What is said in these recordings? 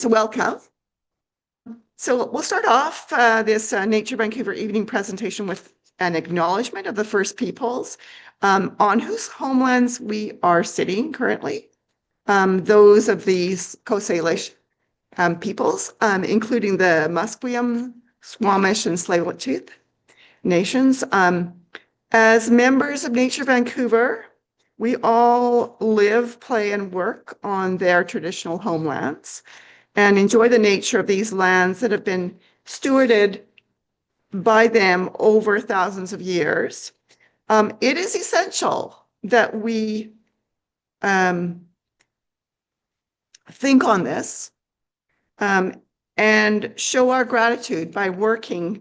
So welcome. So we'll start off this Nature Vancouver evening presentation with an acknowledgement of the First Peoples on whose homelands we are sitting currently. Those of these Coast Salish peoples, including the Musqueam, Squamish, and Tsleil-Waututh nations. As members of Nature Vancouver, we all live, play, and work on their traditional homelands and enjoy the nature of these lands that have been stewarded by them over thousands of years. It is essential that we think on this and show our gratitude by working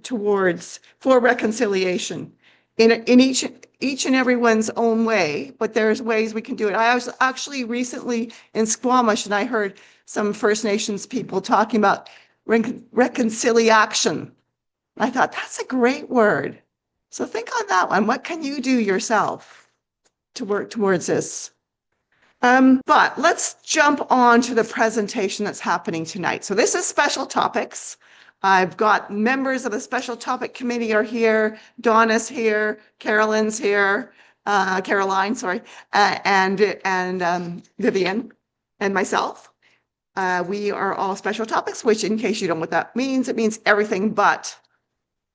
for reconciliation in each and everyone's own way, but there's ways we can do it. I was actually recently in Squamish and I heard some First Nations people talking about reconciliation. I thought that's a great word. So think on that one. What can you do yourself to work towards this? But let's jump on to the presentation that's happening tonight. So this is special topics. I've got members of the special topic committee are here. Donna's here, Caroline's here, Caroline, sorry, and Vivian and myself. We are all special topics, which in case you don't know what that means, it means everything but,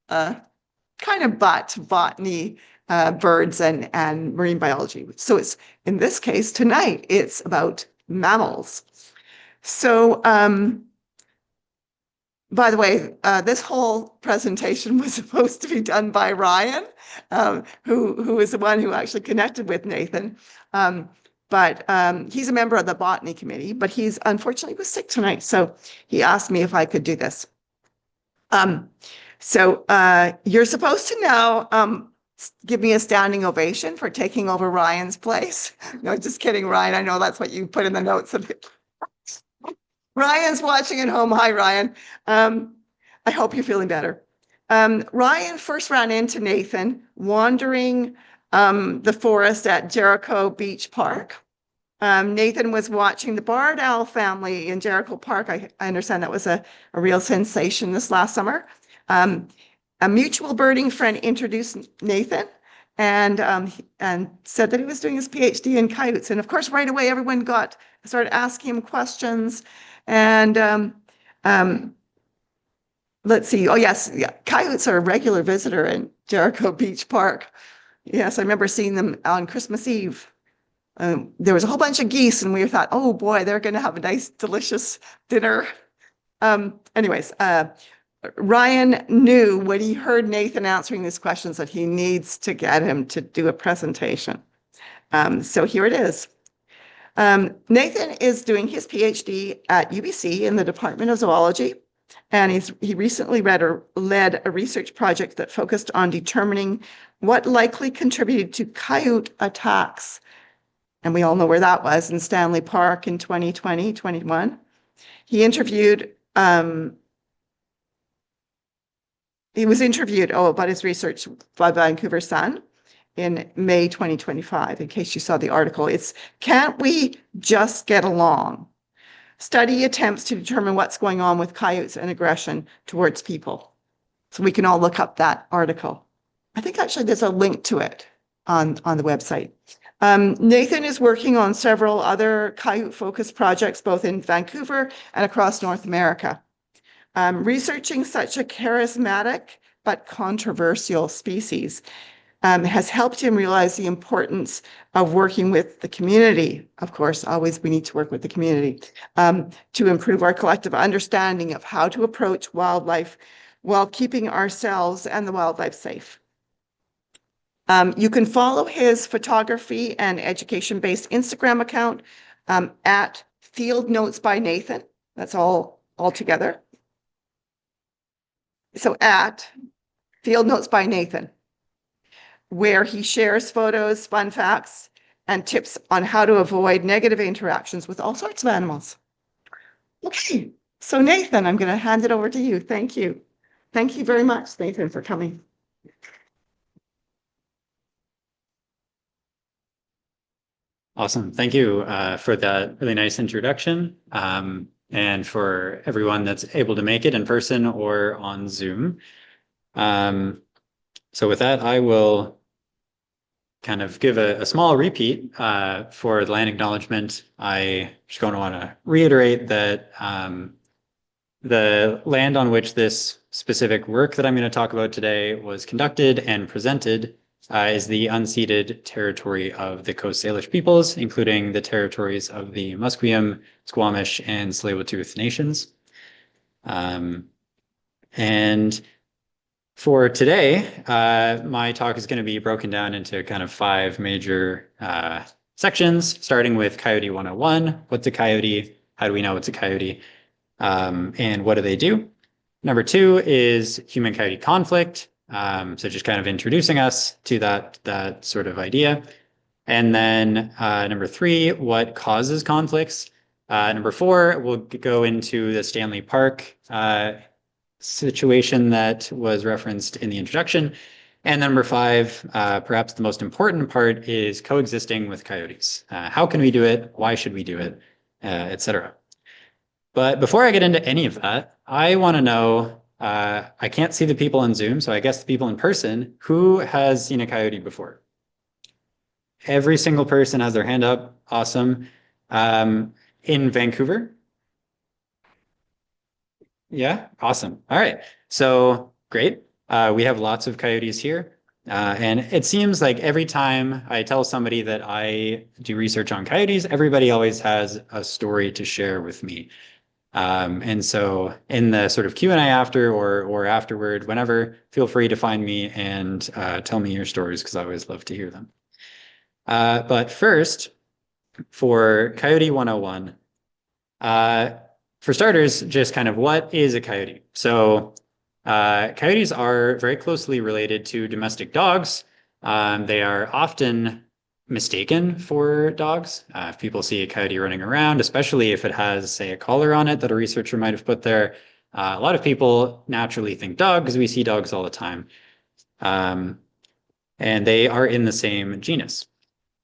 botany, birds and marine biology. So it's, in this case tonight, it's about mammals. So, by the way, this whole presentation was supposed to be done by Ryan, who is the one who actually connected with Nathan. But he's a member of the botany committee, but he's unfortunately was sick tonight. So he asked me if I could do this. So you're supposed to now give me a standing ovation for taking over Ryan's place. No, just kidding, Ryan. I know that's what you put in the notes of it. Ryan's watching at home. Hi, Ryan. I hope you're feeling better. Ryan first ran into Nathan wandering the forest at Jericho Beach Park. Nathan was watching the barred owl family in Jericho Park. I understand that was a real sensation this last summer. A mutual birding friend introduced Nathan and said that he was doing his PhD in coyotes. And of course, right away, everyone started asking him questions. And let's see. Oh, yes. Yeah. Coyotes are a regular visitor in Jericho Beach Park. Yes, I remember seeing them on Christmas Eve. There was a whole bunch of geese, and we thought, oh boy, they're going to have a nice, delicious dinner. Anyways, Ryan knew when he heard Nathan answering these questions that he needs to get him to do a presentation. So here it is. Nathan is doing his PhD at UBC in the Department of Zoology, and he recently led a research project that focused on determining what likely contributed to coyote attacks. And we all know where that was, in Stanley Park in 2020-21. He was interviewed about his research by Vancouver Sun in May 2025, in case you saw the article. It's Can't We Just Get Along? Study attempts to determine what's going on with coyotes and aggression towards people. So we can all look up that article. I think actually there's a link to it on the website. Nathan is working on several other coyote-focused projects, both in Vancouver and across North America. Researching such a charismatic but controversial species has helped him realize the importance of working with the community. Of course, always we need to work with the community to improve our collective understanding of how to approach wildlife while keeping ourselves and the wildlife safe. You can follow his photography and education-based Instagram account at Field Notes by Nathan. That's all together. So at Field Notes by Nathan, where he shares photos, fun facts, and tips on how to avoid negative interactions with all sorts of animals. Okay, so Nathan, I'm going to hand it over to you. Thank you. Thank you very much, Nathan, for coming. Awesome. Thank you for that really nice introduction. and for everyone that's able to make it in person or on Zoom. So with that, I will kind of give a small repeat for the land acknowledgement. I just going to want to reiterate that the land on which this specific work that I'm going to talk about today was conducted and presented is the unceded territory of the Coast Salish peoples, including the territories of the Musqueam, Squamish, and Tsleil-Waututh nations. And for today, my talk is going to be broken down into kind of 5 major sections, starting with Coyote 101. What's a coyote? How do we know it's a coyote? And what do they do? Number 2 is human-coyote conflict. So just kind of introducing us to that sort of idea. And then number 3, what causes conflicts? Number 4, we'll go into the Stanley Park situation that was referenced in the introduction. And number 5, perhaps the most important part, is coexisting with coyotes. How can we do it? Why should we do it? Etc. But before I get into any of that, I want to know, I can't see the people on Zoom, so I guess the people in person, who has seen a coyote before? Every single person has their hand up. Awesome. In Vancouver? Yeah, awesome. All right. So great. We have lots of coyotes here. And it seems like every time I tell somebody that I do research on coyotes, everybody always has a story to share with me. And so in the sort of Q&A after or afterward, whenever, feel free to find me and tell me your stories, because I always love to hear them. But first, for Coyote 101, for starters, just kind of what is a coyote? So coyotes are very closely related to domestic dogs. They are often mistaken for dogs. If people see a coyote running around, especially if it has, say, a collar on it that a researcher might have put there, a lot of people naturally think dog because we see dogs all the time. And they are in the same genus.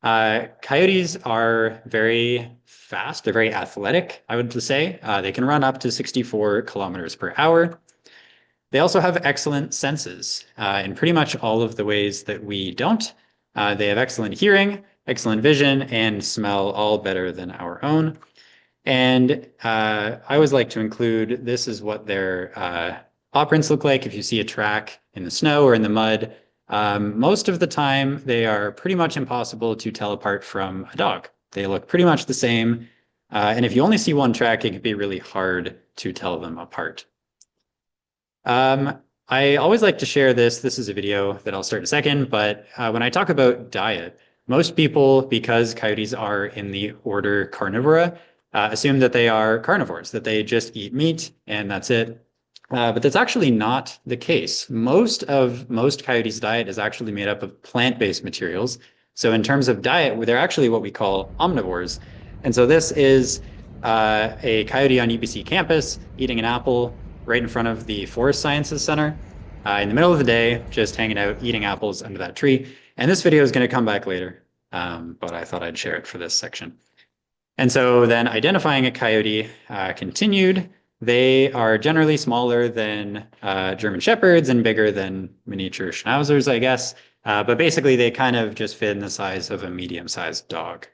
Coyotes are very fast. They're very athletic, I would say. They can run up to 64 kilometers per hour. They also have excellent senses in pretty much all of the ways that we don't. They have excellent hearing, excellent vision, and smell, all better than our own. And I always like to include, this is what their paw prints look like if you see a track in the snow or in the mud. Most of the time, they are pretty much impossible to tell apart from a dog. They look pretty much the same. And if you only see one track, it can be really hard to tell them apart. I always like to share this. This is a video that I'll start in a second, but when I talk about diet, most people, because coyotes are in the order Carnivora, assume that they are carnivores, that they just eat meat and that's it. But that's actually not the case. Most coyotes' diet is actually made up of plant-based materials. So in terms of diet, they're actually what we call omnivores. And so this is a coyote on UBC campus eating an apple right in front of the Forest Sciences Center in the middle of the day, just hanging out, eating apples under that tree. And this video is going to come back later, but I thought I'd share it for this section. And so then identifying a coyote continued. They are generally smaller than German Shepherds and bigger than miniature Schnauzers, I guess. But basically, they kind of just fit in the size of a medium-sized dog.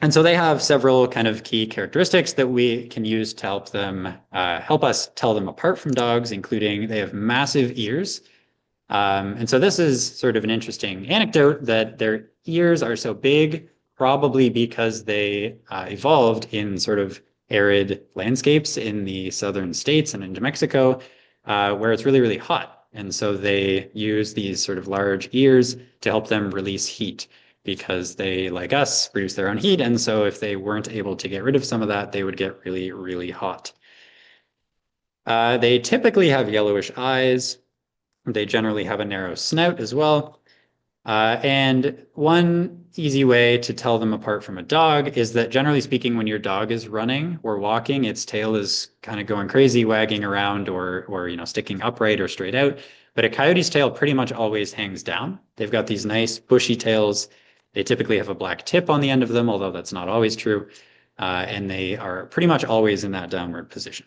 And so they have several kind of key characteristics that we can use to help them help us tell them apart from dogs, including they have massive ears. And so this is sort of an interesting anecdote that their ears are so big, probably because they evolved in sort of arid landscapes in the southern states and into Mexico, where it's really, really hot. And so they use these sort of large ears to help them release heat, because they, like us, produce their own heat. And so if they weren't able to get rid of some of that, they would get really, really hot. They typically have yellowish eyes. They generally have a narrow snout as well. And one easy way to tell them apart from a dog is that, generally speaking, when your dog is running or walking, its tail is kind of going crazy, wagging around or sticking upright or straight out. But a coyote's tail pretty much always hangs down. They've got these nice bushy tails. They typically have a black tip on the end of them, although that's not always true. And they are pretty much always in that downward position.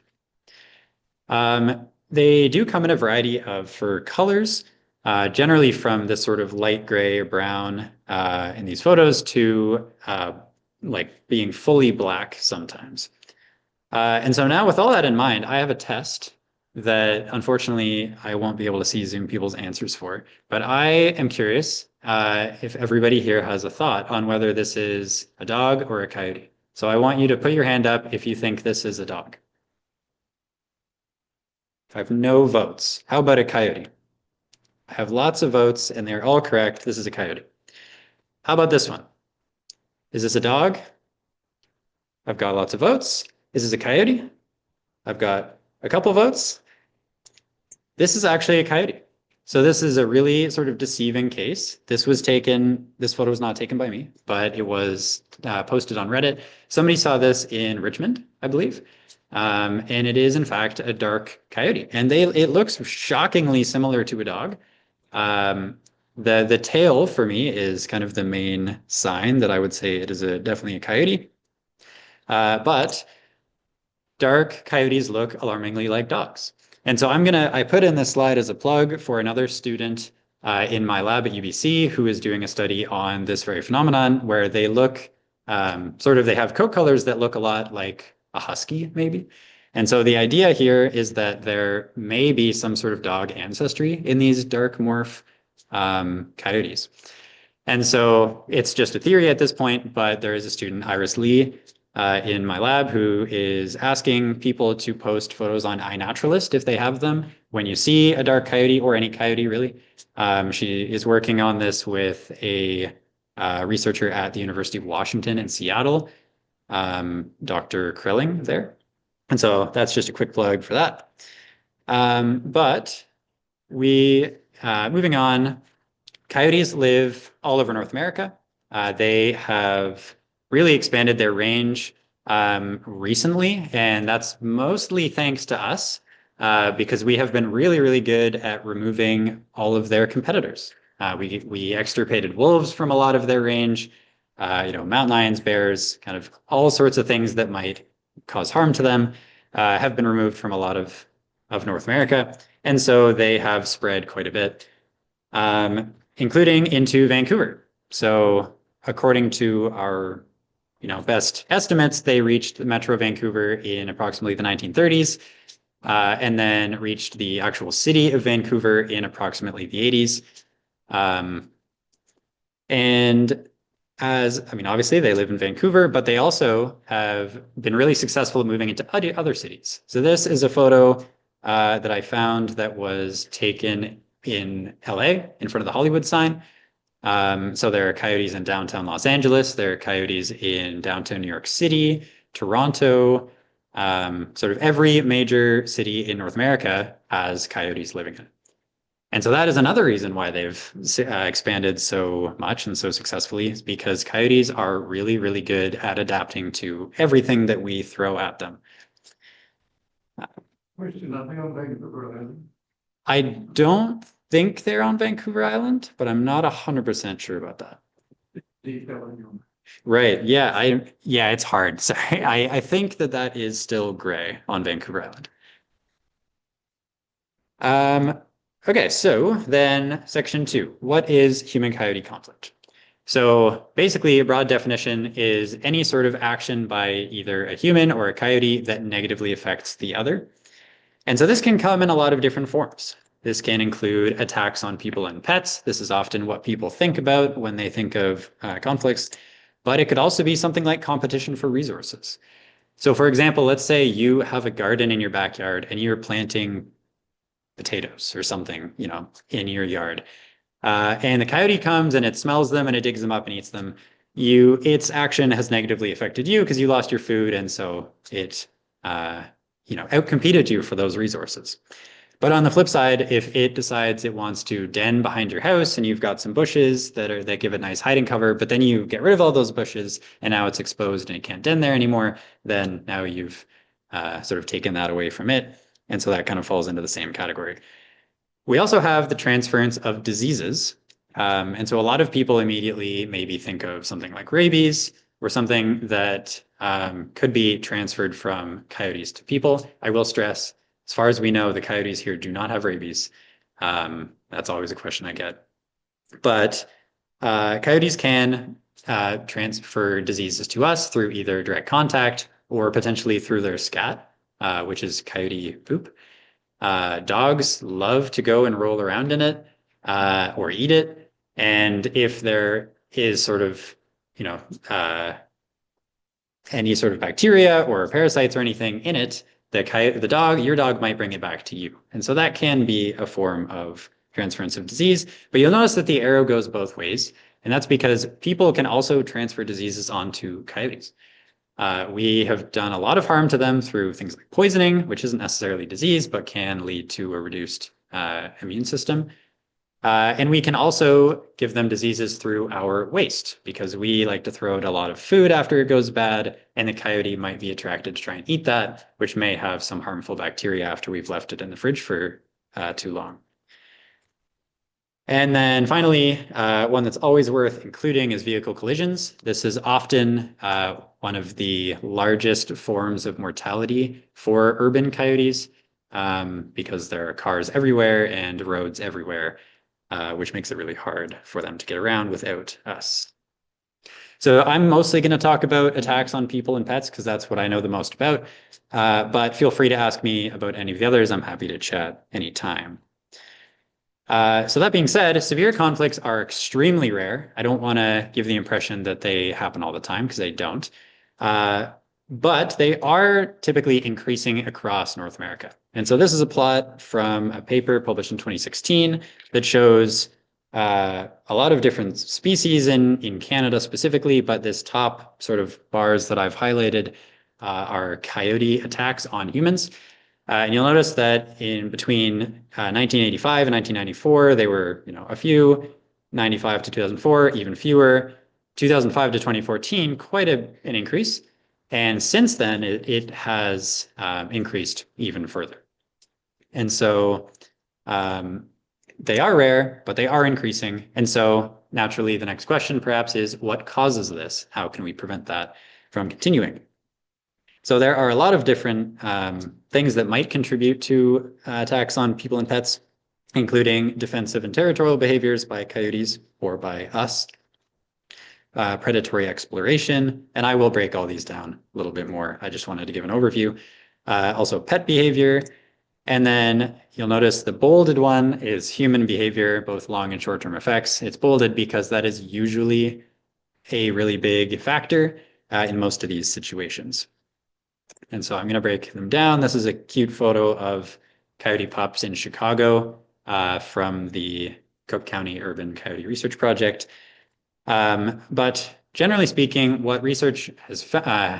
They do come in a variety of fur colors, generally from this sort of light gray or brown in these photos to like being fully black sometimes. And so now with all that in mind, I have a test that unfortunately I won't be able to see Zoom people's answers for, but I am curious if everybody here has a thought on whether this is a dog or a coyote. So I want you to put your hand up if you think this is a dog. I have no votes. How about a coyote? I have lots of votes and they're all correct. This is a coyote. How about this one? Is this a dog? I've got lots of votes. Is this a coyote? I've got a couple votes. This is actually a coyote. So this is a really sort of deceiving case. This photo was not taken by me, but it was posted on Reddit. Somebody saw this in Richmond, I believe. And it is in fact a dark coyote. And it looks shockingly similar to a dog. The tail for me is kind of the main sign that I would say it is definitely a coyote. But dark coyotes look alarmingly like dogs. And so I put in this slide as a plug for another student in my lab at UBC who is doing a study on this very phenomenon where they look they have coat colors that look a lot like a husky maybe. And so the idea here is that there may be some sort of dog ancestry in these dark morph coyotes. And so it's just a theory at this point, but there is a student, Iris Lee, in my lab who is asking people to post photos on iNaturalist if they have them. When you see a dark coyote or any coyote really, she is working on this with a researcher at the University of Washington in Seattle, Dr. Krilling there. And so that's just a quick plug for that. But moving on, coyotes live all over North America. They have really expanded their range recently, and that's mostly thanks to us because we have been really, really good at removing all of their competitors. We extirpated wolves from a lot of their range, mountain lions, bears, kind of all sorts of things that might cause harm to them have been removed from a lot of North America. And so they have spread quite a bit, including into Vancouver. So according to our best estimates, they reached Metro Vancouver in approximately the 1930s, and then reached the actual city of Vancouver in approximately the 80s. And obviously they live in Vancouver, but they also have been really successful at moving into other cities. So this is a photo that I found that was taken in LA in front of the Hollywood sign. So there are coyotes in downtown Los Angeles, there are coyotes in downtown New York City, Toronto, sort of every major city in North America has coyotes living in it. And so that is another reason why they've expanded so much and so successfully, is because coyotes are really, really good at adapting to everything that we throw at them. I don't think they're on Vancouver Island, but I'm not 100% sure about that. Right. Yeah. It's hard. Sorry. I think that is still gray on Vancouver Island. Okay. So then section 2, what is human coyote conflict? So basically a broad definition is any sort of action by either a human or a coyote that negatively affects the other. And so this can come in a lot of different forms. This can include attacks on people and pets. This is often what people think about when they think of conflicts, but it could also be something like competition for resources. So for example, let's say you have a garden in your backyard and you're planting potatoes or something, in your yard. And the coyote comes and it smells them and it digs them up and eats them. Its action has negatively affected you because you lost your food. And so it, outcompeted you for those resources. But on the flip side, if it decides it wants to den behind your house and you've got some bushes that give it nice hiding cover, but then you get rid of all those bushes and now it's exposed and it can't den there anymore, then now you've sort of taken that away from it. And so that kind of falls into the same category. We also have the transference of diseases. And so a lot of people immediately maybe think of something like rabies or something that could be transferred from coyotes to people. I will stress, as far as we know, the coyotes here do not have rabies. That's always a question I get. But coyotes can transfer diseases to us through either direct contact or potentially through their scat, which is coyote poop. Dogs love to go and roll around in it or eat it. And if there is sort of, you know, any sort of bacteria or parasites or anything in it, your dog might bring it back to you. And so that can be a form of transference of disease. But you'll notice that the arrow goes both ways. And that's because people can also transfer diseases onto coyotes. We have done a lot of harm to them through things like poisoning, which isn't necessarily disease, but can lead to a reduced immune system. And we can also give them diseases through our waste because we like to throw out a lot of food after it goes bad, and the coyote might be attracted to try and eat that, which may have some harmful bacteria after we've left it in the fridge for too long. And then finally, one that's always worth including is vehicle collisions. This is often one of the largest forms of mortality for urban coyotes because there are cars everywhere and roads everywhere, which makes it really hard for them to get around without us. So I'm mostly going to talk about attacks on people and pets because that's what I know the most about. But feel free to ask me about any of the others. I'm happy to chat anytime. So that being said, severe conflicts are extremely rare. I don't want to give the impression that they happen all the time because they don't. But they are typically increasing across North America. And so this is a plot from a paper published in 2016 that shows a lot of different species in Canada specifically, but this top sort of bars that I've highlighted are coyote attacks on humans. And you'll notice that in between 1985 and 1994, they were, a few, 95 to 2004, even fewer, 2005 to 2014, quite an increase. And since then, it has increased even further. And so they are rare, but they are increasing. And so naturally, the next question perhaps is, what causes this? How can we prevent that from continuing? So there are a lot of different things that might contribute to attacks on people and pets, including defensive and territorial behaviors by coyotes or by us, predatory exploration, and I will break all these down a little bit more. I just wanted to give an overview. Also pet behavior, and then you'll notice the bolded one is human behavior, both long and short-term effects. It's bolded because that is usually a really big factor in most of these situations. And so I'm going to break them down. This is a cute photo of coyote pups in Chicago from the Cook County Urban Coyote Research Project. But generally speaking, what research has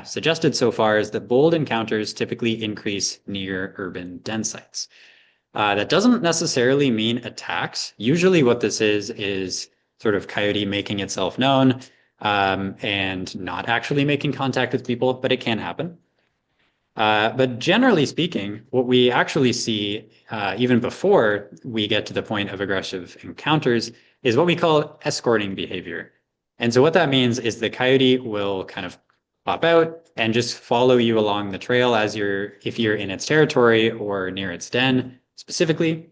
suggested so far is that bold encounters typically increase near urban den sites. That doesn't necessarily mean attacks. Usually what this is sort of coyote making itself known and not actually making contact with people, but it can happen. But generally speaking, what we actually see even before we get to the point of aggressive encounters is what we call escorting behavior. And so what that means is the coyote will kind of pop out and just follow you along the trail if you're in its territory or near its den specifically.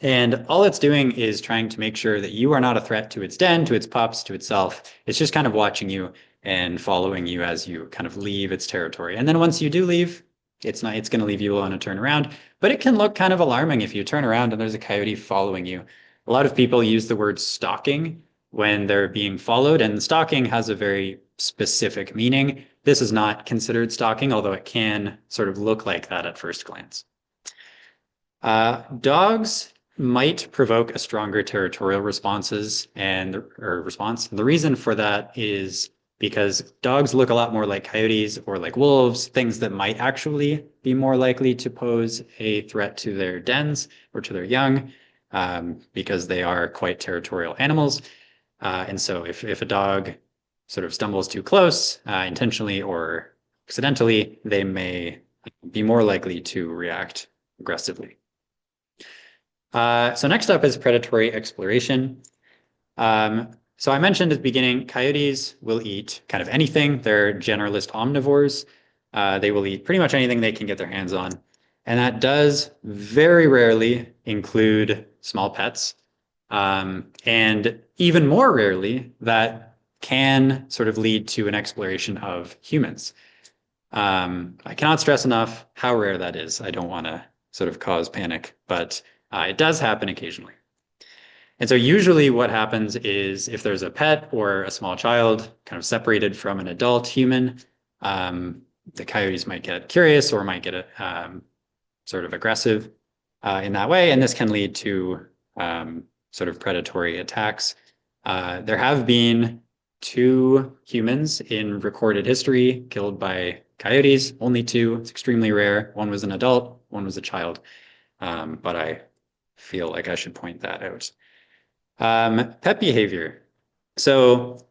And all it's doing is trying to make sure that you are not a threat to its den, to its pups, to itself. It's just kind of watching you and following you as you kind of leave its territory. And then once you do leave, it's going to leave you alone and turn around. But it can look kind of alarming if you turn around and there's a coyote following you. A lot of people use the word stalking when they're being followed, and stalking has a very specific meaning. This is not considered stalking, although it can sort of look like that at first glance. Dogs might provoke a stronger territorial response. The reason for that is because dogs look a lot more like coyotes or like wolves, things that might actually be more likely to pose a threat to their dens or to their young, because they are quite territorial animals. And so if a dog sort of stumbles too close, intentionally or accidentally, they may be more likely to react aggressively. So next up is predatory exploration. So I mentioned at the beginning, coyotes will eat kind of anything. They're generalist omnivores. They will eat pretty much anything they can get their hands on. And that does very rarely include small pets. And even more rarely, that can sort of lead to an exploration of humans. I cannot stress enough how rare that is. I don't want to sort of cause panic, but it does happen occasionally. And so usually what happens is if there's a pet or a small child kind of separated from an adult human, the coyotes might get curious or might get sort of aggressive in that way. And this can lead to sort of predatory attacks. There have been 2 humans in recorded history killed by coyotes, only 2. It's extremely rare. One was an adult, one was a child. But I feel like I should point that out. Pet behavior. So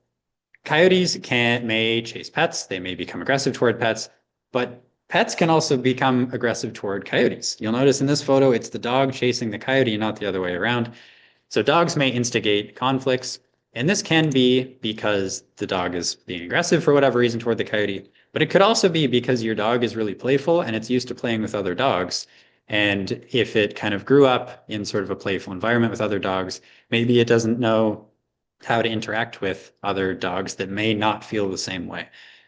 coyotes may chase pets. They may become aggressive toward pets, but pets can also become aggressive toward coyotes. You'll notice in this photo, it's the dog chasing the coyote, not the other way around. So dogs may instigate conflicts, and this can be because the dog is being aggressive for whatever reason toward the coyote, but it could also be because your dog is really playful and it's used to playing with other dogs. And if it kind of grew up in sort of a playful environment with other dogs, maybe it doesn't know how to interact with other dogs that may not feel the same way.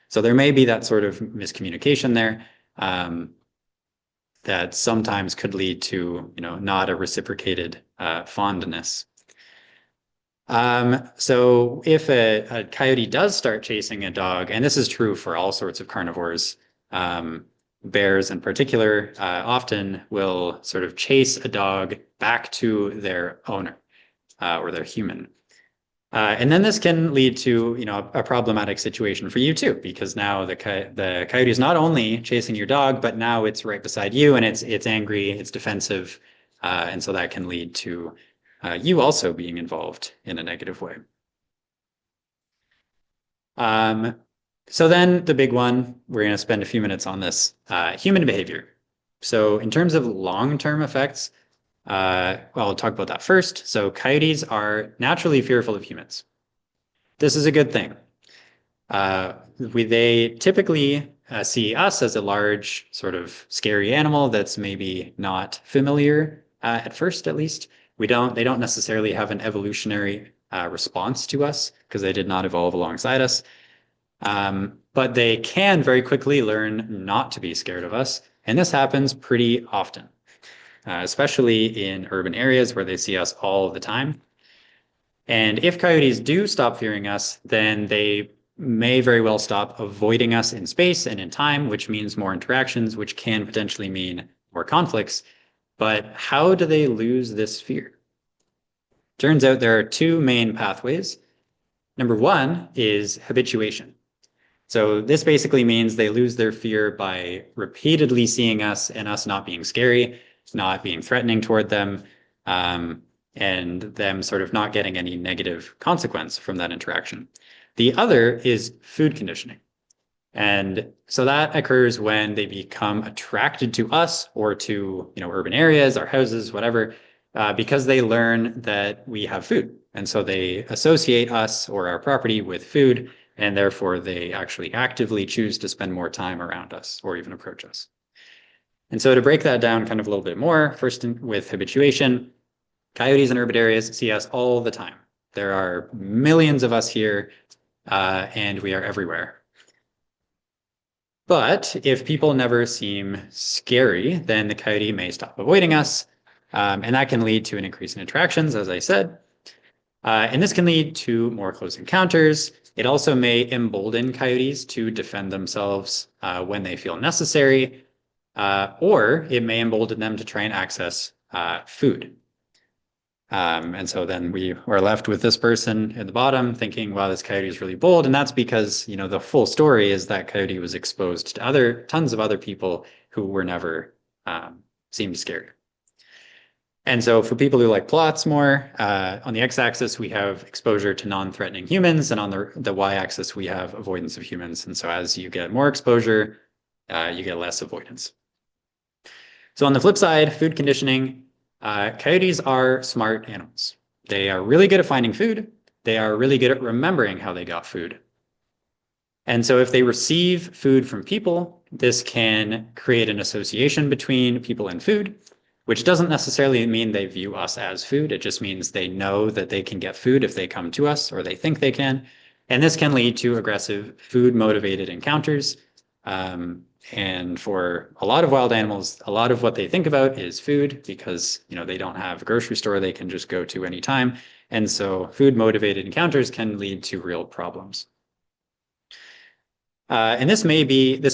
So there may be that sort of miscommunication there that sometimes could lead to, not a reciprocated fondness. So if a coyote does start chasing a dog, and this is true for all sorts of carnivores, bears in particular, often will sort of chase a dog back to their owner or their human. And then this can lead to, a problematic situation for you too, because now the coyote is not only chasing your dog, but now it's right beside you and it's angry, it's defensive. And so that can lead to you also being involved in a negative way. So then the big one, we're going to spend a few minutes on this, human behavior. So in terms of long-term effects, I'll talk about that first. So coyotes are naturally fearful of humans. This is a good thing. They typically see us as a large, sort of scary animal that's maybe not familiar at first, at least. They don't necessarily have an evolutionary response to us because they did not evolve alongside us. But they can very quickly learn not to be scared of us. And this happens pretty often, especially in urban areas where they see us all the time. And if coyotes do stop fearing us, then they may very well stop avoiding us in space and in time, which means more interactions, which can potentially mean more conflicts. But how do they lose this fear? Turns out there are 2 main pathways. Number 1 is habituation. So this basically means they lose their fear by repeatedly seeing us and us not being scary, not being threatening toward them, and them sort of not getting any negative consequence from that interaction. The other is food conditioning. And so that occurs when they become attracted to us or to, urban areas, our houses, whatever, because they learn that we have food. And so they associate us or our property with food, and therefore they actually actively choose to spend more time around us or even approach us. And so to break that down kind of a little bit more, first with habituation, coyotes in urban areas see us all the time. There are millions of us here, and we are everywhere. But if people never seem scary, then the coyote may stop avoiding us, and that can lead to an increase in interactions, as I said. And this can lead to more close encounters. It also may embolden coyotes to defend themselves when they feel necessary, or it may embolden them to try and access food. And so then we are left with this person at the bottom thinking, wow, this coyote is really bold. And that's because, the full story is that coyote was exposed to tons of other people who were never seemed scared. And so for people who like plots more, on the x-axis, we have exposure to non-threatening humans, and on the y-axis, we have avoidance of humans. And so as you get more exposure, you get less avoidance. So on the flip side, food conditioning, coyotes are smart animals. They are really good at finding food. they are really good at remembering how they got food. And so if they receive food from people, this can create an association between people and food, which doesn't necessarily mean they view us as food. It just means they know that they can get food if they come to us, or they think they can. And this can lead to aggressive food-motivated encounters. And for a lot of wild animals, a lot of what they think about is food, because they don't have a grocery store they can just go to anytime. And so food-motivated encounters can lead to real problems. And this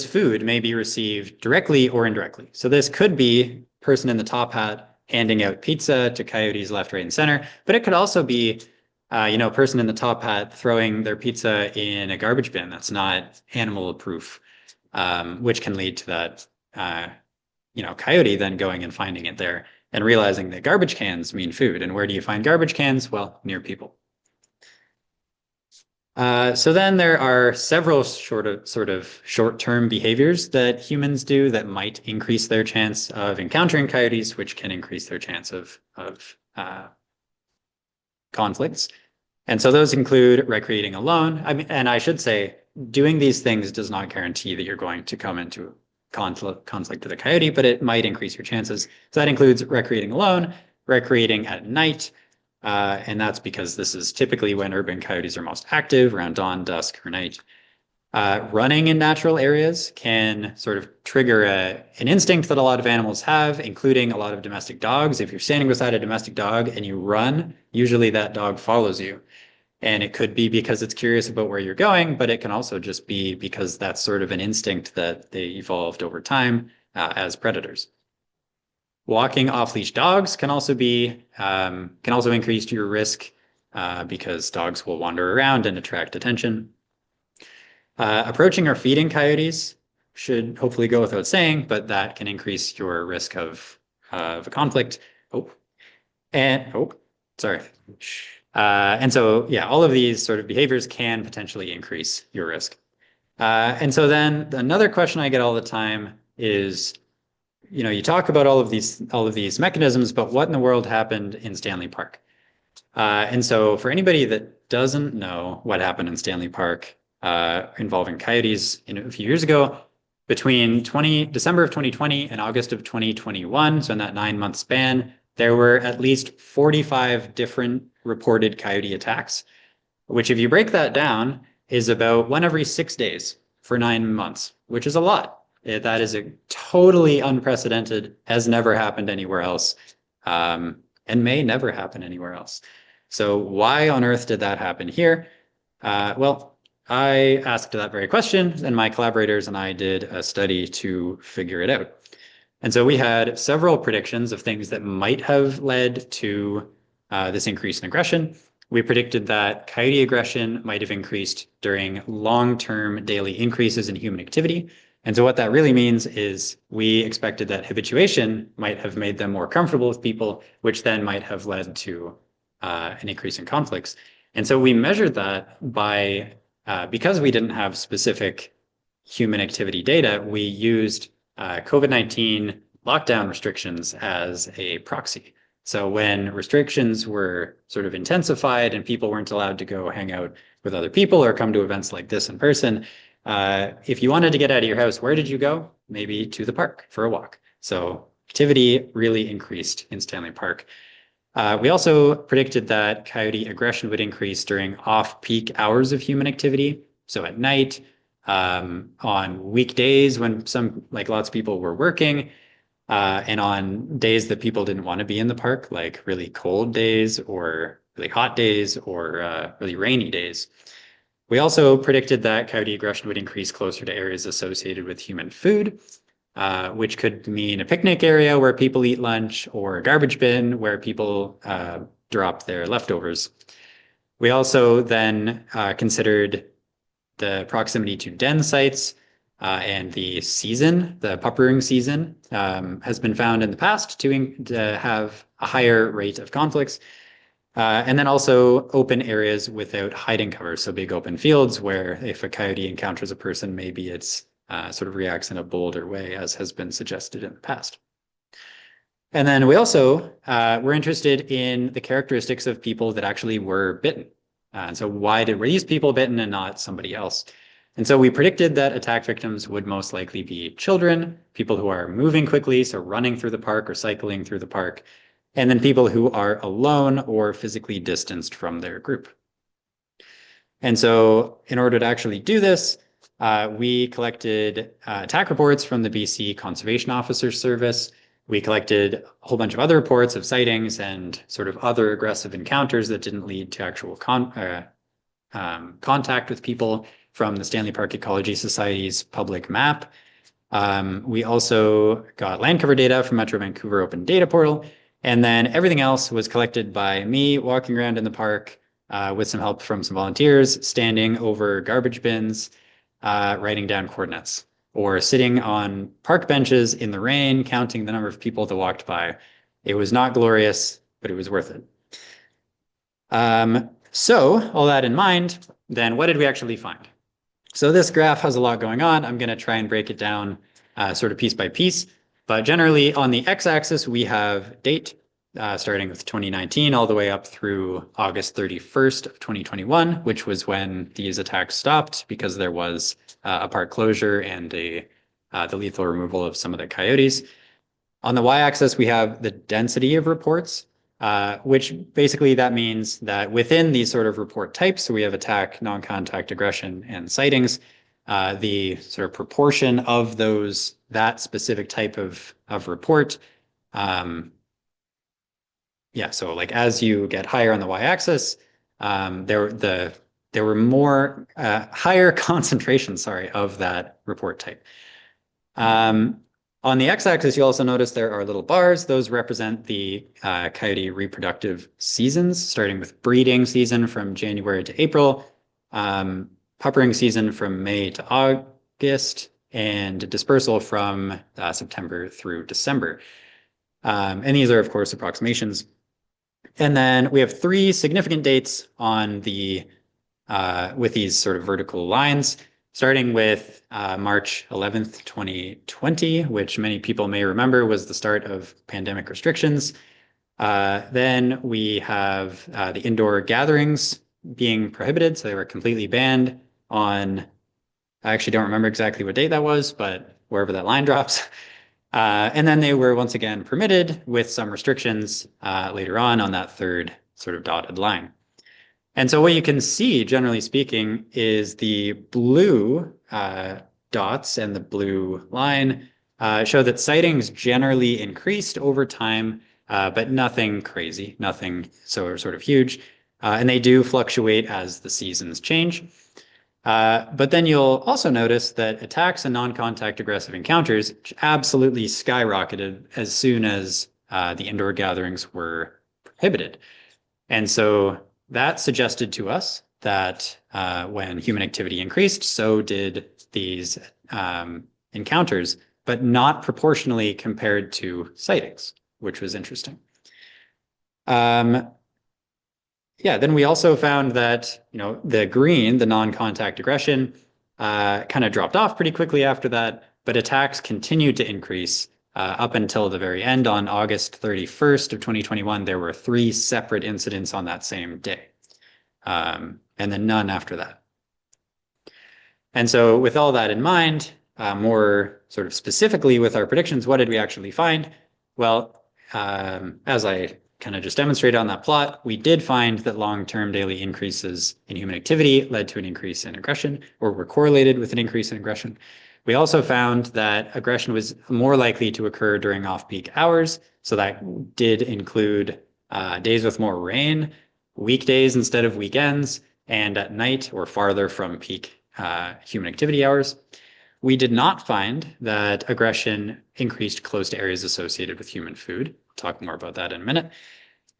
food may be received directly or indirectly. So this could be person in the top hat handing out pizza to coyotes left, right, and center, but it could also be person in the top hat throwing their pizza in a garbage bin that's not animal proof, which can lead to that coyote then going and finding it there and realizing that garbage cans mean food. And where do you find garbage cans? Well, near people. So then there are several sort of short-term behaviors that humans do that might increase their chance of encountering coyotes, which can increase their chance of conflicts. And so those include recreating alone. And I should say, doing these things does not guarantee that you're going to come into conflict with a coyote, but it might increase your chances. So that includes recreating alone, recreating at night, and that's because this is typically when urban coyotes are most active, around dawn, dusk, or night. Running in natural areas can sort of trigger an instinct that a lot of animals have, including a lot of domestic dogs. If you're standing beside a domestic dog and you run, usually that dog follows you. And it could be because it's curious about where you're going, but it can also just be because that's sort of an instinct that they evolved over time as predators. Walking off-leash dogs can also increase your risk because dogs will wander around and attract attention. Approaching or feeding coyotes should hopefully go without saying, but that can increase your risk of a conflict. Sorry. And so, yeah, all of these sort of behaviors can potentially increase your risk. And so then another question I get all the time is, you talk about all of these mechanisms, but what in the world happened in Stanley Park? And so for anybody that doesn't know what happened in Stanley Park involving coyotes a few years ago, between December of 2020 and August of 2021, so in that 9-month span, there were at least 45 different reported coyote attacks, which if you break that down is about 1 every 6 days for 9 months, which is a lot. That is a totally unprecedented, has never happened anywhere else, and may never happen anywhere else. So why on earth did that happen here? Well, I asked that very question, and my collaborators and I did a study to figure it out. And so we had several predictions of things that might have led to this increase in aggression. We predicted that coyote aggression might have increased during long-term daily increases in human activity. And so what that really means is we expected that habituation might have made them more comfortable with people, which then might have led to an increase in conflicts. And so we measured that by, because we didn't have specific human activity data, we used COVID-19 lockdown restrictions as a proxy. So when restrictions were sort of intensified and people weren't allowed to go hang out with other people or come to events like this in person, if you wanted to get out of your house, where did you go? Maybe to the park for a walk. So activity really increased in Stanley Park. We also predicted that coyote aggression would increase during off-peak hours of human activity. So at night, on weekdays when lots of people were working, and on days that people didn't want to be in the park, like really cold days or really hot days or really rainy days. We also predicted that coyote aggression would increase closer to areas associated with human food, which could mean a picnic area where people eat lunch or a garbage bin where people drop their leftovers. We also then considered the proximity to den sites and the season, the pup rearing season, has been found in the past to have a higher rate of conflicts. And then also open areas without hiding cover. So big open fields where if a coyote encounters a person, maybe it's sort of reacts in a bolder way, as has been suggested in the past. And then we also were interested in the characteristics of people that actually were bitten. And so were these people bitten and not somebody else? And so we predicted that attack victims would most likely be children, people who are moving quickly, so running through the park or cycling through the park, and then people who are alone or physically distanced from their group. And so in order to actually do this, we collected attack reports from the BC Conservation Officers Service. We collected a whole bunch of other reports of sightings and sort of other aggressive encounters that didn't lead to actual contact with people from the Stanley Park Ecology Society's public map. We also got land cover data from Metro Vancouver Open Data Portal, and then everything else was collected by me walking around in the park with some help from some volunteers, standing over garbage bins, writing down coordinates, or sitting on park benches in the rain, counting the number of people that walked by. It was not glorious, but it was worth it. So all that in mind, then what did we actually find? So this graph has a lot going on. I'm going to try and break it down sort of piece by piece. But generally on the x-axis, we have date starting with 2019 all the way up through August 31st of 2021, which was when these attacks stopped because there was a park closure and the lethal removal of some of the coyotes. On the y-axis, we have the density of reports, which basically that means that within these sort of report types, so we have attack, non-contact aggression, and sightings, the sort of proportion of that specific type of report. So like as you get higher on the y-axis, there were more higher concentrations, of that report type. On the x-axis, you also notice there are little bars. Those represent the coyote reproductive seasons, starting with breeding season from January to April, puppering season from May to August, and dispersal from September through December. And these are, of course, approximations. And then we have 3 significant dates on with these sort of vertical lines, starting with March 11th, 2020, which many people may remember was the start of pandemic restrictions. Then we have the indoor gatherings being prohibited, so they were completely banned on, I actually don't remember exactly what date that was, but wherever that line drops. And then they were once again permitted with some restrictions later on that 3rd sort of dotted line. And so what you can see, generally speaking, is the blue dots and the blue line show that sightings generally increased over time, but nothing crazy, nothing so sort of huge. And they do fluctuate as the seasons change. But then you'll also notice that attacks and non-contact aggressive encounters absolutely skyrocketed as soon as the indoor gatherings were prohibited. And so that suggested to us that when human activity increased, so did these encounters, but not proportionally compared to sightings, which was interesting. Then we also found that, the green, the non-contact aggression, kind of dropped off pretty quickly after that, but attacks continued to increase up until the very end. On August 31st of 2021, there were 3 separate incidents on that same day, and then none after that. And so with all that in mind, more sort of specifically with our predictions, what did we actually find? Well, as I kind of just demonstrated on that plot, we did find that long-term daily increases in human activity led to an increase in aggression, or were correlated with an increase in aggression. We also found that aggression was more likely to occur during off-peak hours. So that did include days with more rain, weekdays instead of weekends, and at night or farther from peak human activity hours. We did not find that aggression increased close to areas associated with human food. Talk more about that in a minute.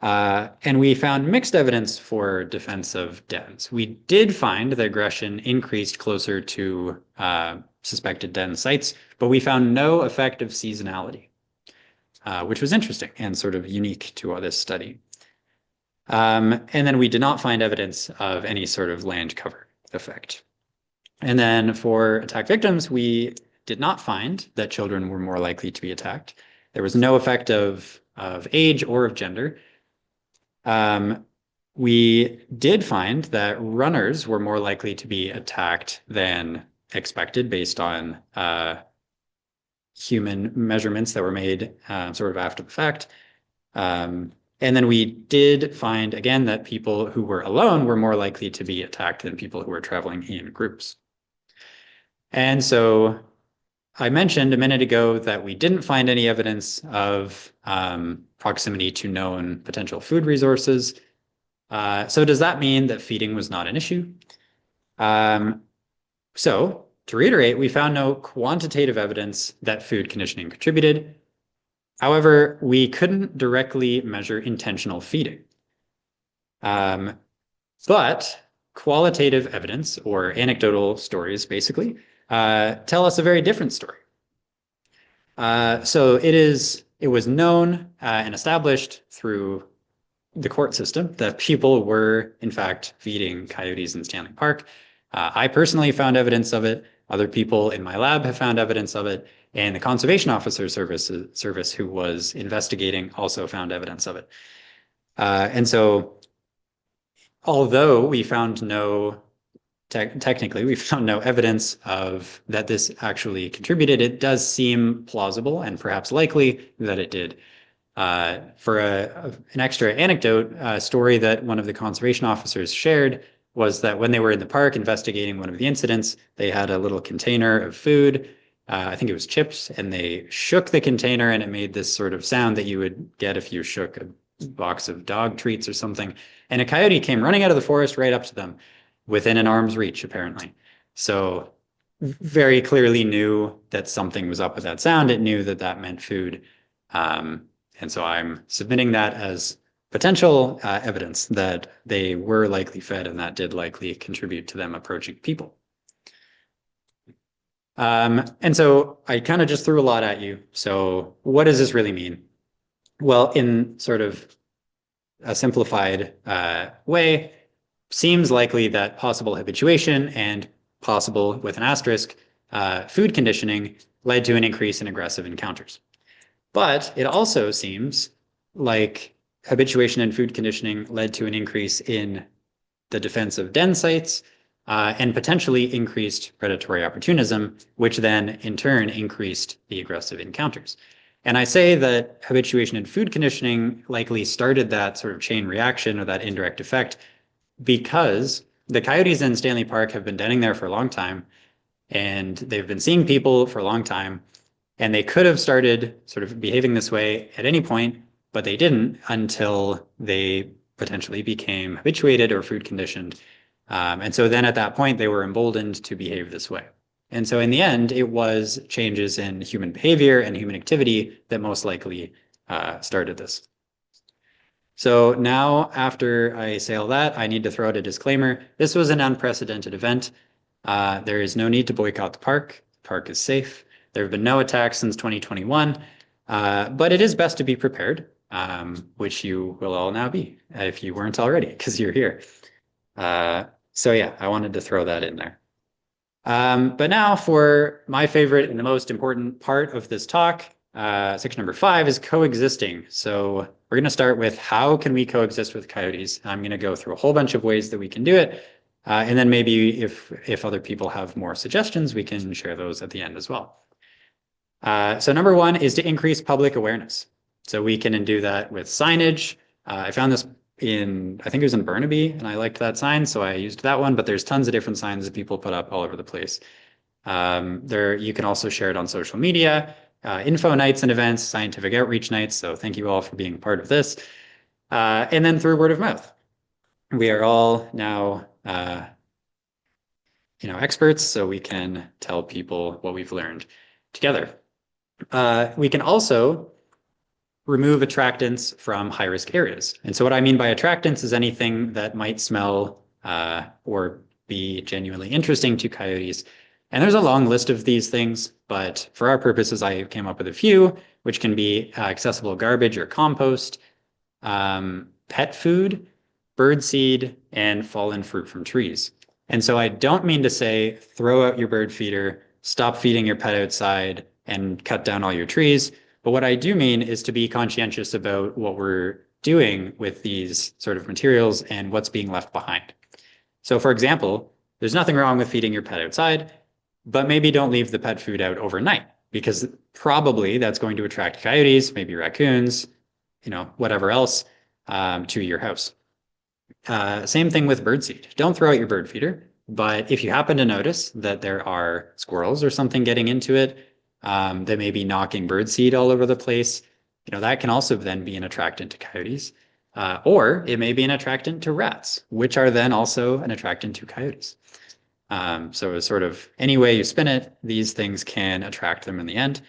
And we found mixed evidence for defense of dens. We did find that aggression increased closer to suspected den sites, but we found no effect of seasonality, which was interesting and sort of unique to this study. And then we did not find evidence of any sort of land cover effect. And then for attack victims, we did not find that children were more likely to be attacked. There was no effect of age or of gender. we did find that runners were more likely to be attacked than expected based on human measurements that were made sort of after the fact. And then we did find, again, that people who were alone were more likely to be attacked than people who were traveling in groups. And so I mentioned a minute ago that we didn't find any evidence of proximity to known potential food resources. So does that mean that feeding was not an issue? So to reiterate, we found no quantitative evidence that food conditioning contributed. However, we couldn't directly measure intentional feeding. But qualitative evidence, or anecdotal stories basically, tell us a very different story. So it was known and established through the court system that people were in fact feeding coyotes in Stanley Park. I personally found evidence of it. Other people in my lab have found evidence of it. And the conservation officer service who was investigating also found evidence of it. And so although we found technically we found no evidence of that this actually contributed, it does seem plausible and perhaps likely that it did. For an extra anecdote, a story that one of the conservation officers shared was that when they were in the park investigating one of the incidents, they had a little container of food. I think it was chips, and they shook the container and it made this sort of sound that you would get if you shook a box of dog treats or something. And a coyote came running out of the forest right up to them within an arm's reach, apparently. So very clearly knew that something was up with that sound. It knew that that meant food. And so I'm submitting that as potential evidence that they were likely fed and that did likely contribute to them approaching people. And so I kind of just threw a lot at you. So what does this really mean? Well, in sort of a simplified way, seems likely that possible habituation and possible, with an asterisk, food conditioning led to an increase in aggressive encounters. But it also seems like habituation and food conditioning led to an increase in the defense of den sites and potentially increased predatory opportunism, which then in turn increased the aggressive encounters. And I say that habituation and food conditioning likely started that sort of chain reaction or that indirect effect because the coyotes in Stanley Park have been denning there for a long time, and they've been seeing people for a long time, and they could have started sort of behaving this way at any point, but they didn't until they potentially became habituated or food conditioned. And so then at that point, they were emboldened to behave this way. And so in the end, it was changes in human behavior and human activity that most likely started this. So now, after I say all that, I need to throw out a disclaimer. This was an unprecedented event. There is no need to boycott the park. The park is safe. There have been no attacks since 2021, but it is best to be prepared, which you will all now be, if you weren't already, because you're here. So yeah, I wanted to throw that in there. But now for my favorite and the most important part of this talk, section number 5 is coexisting. So we're going to start with how can we coexist with coyotes? I'm going to go through a whole bunch of ways that we can do it. And then maybe if other people have more suggestions, we can share those at the end as well. So number 1 is to increase public awareness. So we can do that with signage. I found this I think it was in Burnaby, and I liked that sign, so I used that one, but there's tons of different signs that people put up all over the place. You can also share it on social media, info nights and events, scientific outreach nights, so thank you all for being a part of this. And then through word of mouth. We are all now experts, so we can tell people what we've learned together. We can also remove attractants from high-risk areas. And so what I mean by attractants is anything that might smell or be genuinely interesting to coyotes. And there's a long list of these things, but for our purposes, I came up with a few, which can be accessible garbage or compost, pet food, bird seed, and fallen fruit from trees. And so I don't mean to say throw out your bird feeder, stop feeding your pet outside, and cut down all your trees. But what I do mean is to be conscientious about what we're doing with these sort of materials and what's being left behind. So for example, there's nothing wrong with feeding your pet outside, but maybe don't leave the pet food out overnight because probably that's going to attract coyotes, maybe raccoons, whatever else, to your house. Same thing with birdseed. Don't throw out your bird feeder, but if you happen to notice that there are squirrels or something getting into it, that may be knocking birdseed all over the place, that can also then be an attractant to coyotes. Or it may be an attractant to rats, which are then also an attractant to coyotes. So sort of any way you spin it, these things can attract them in the end.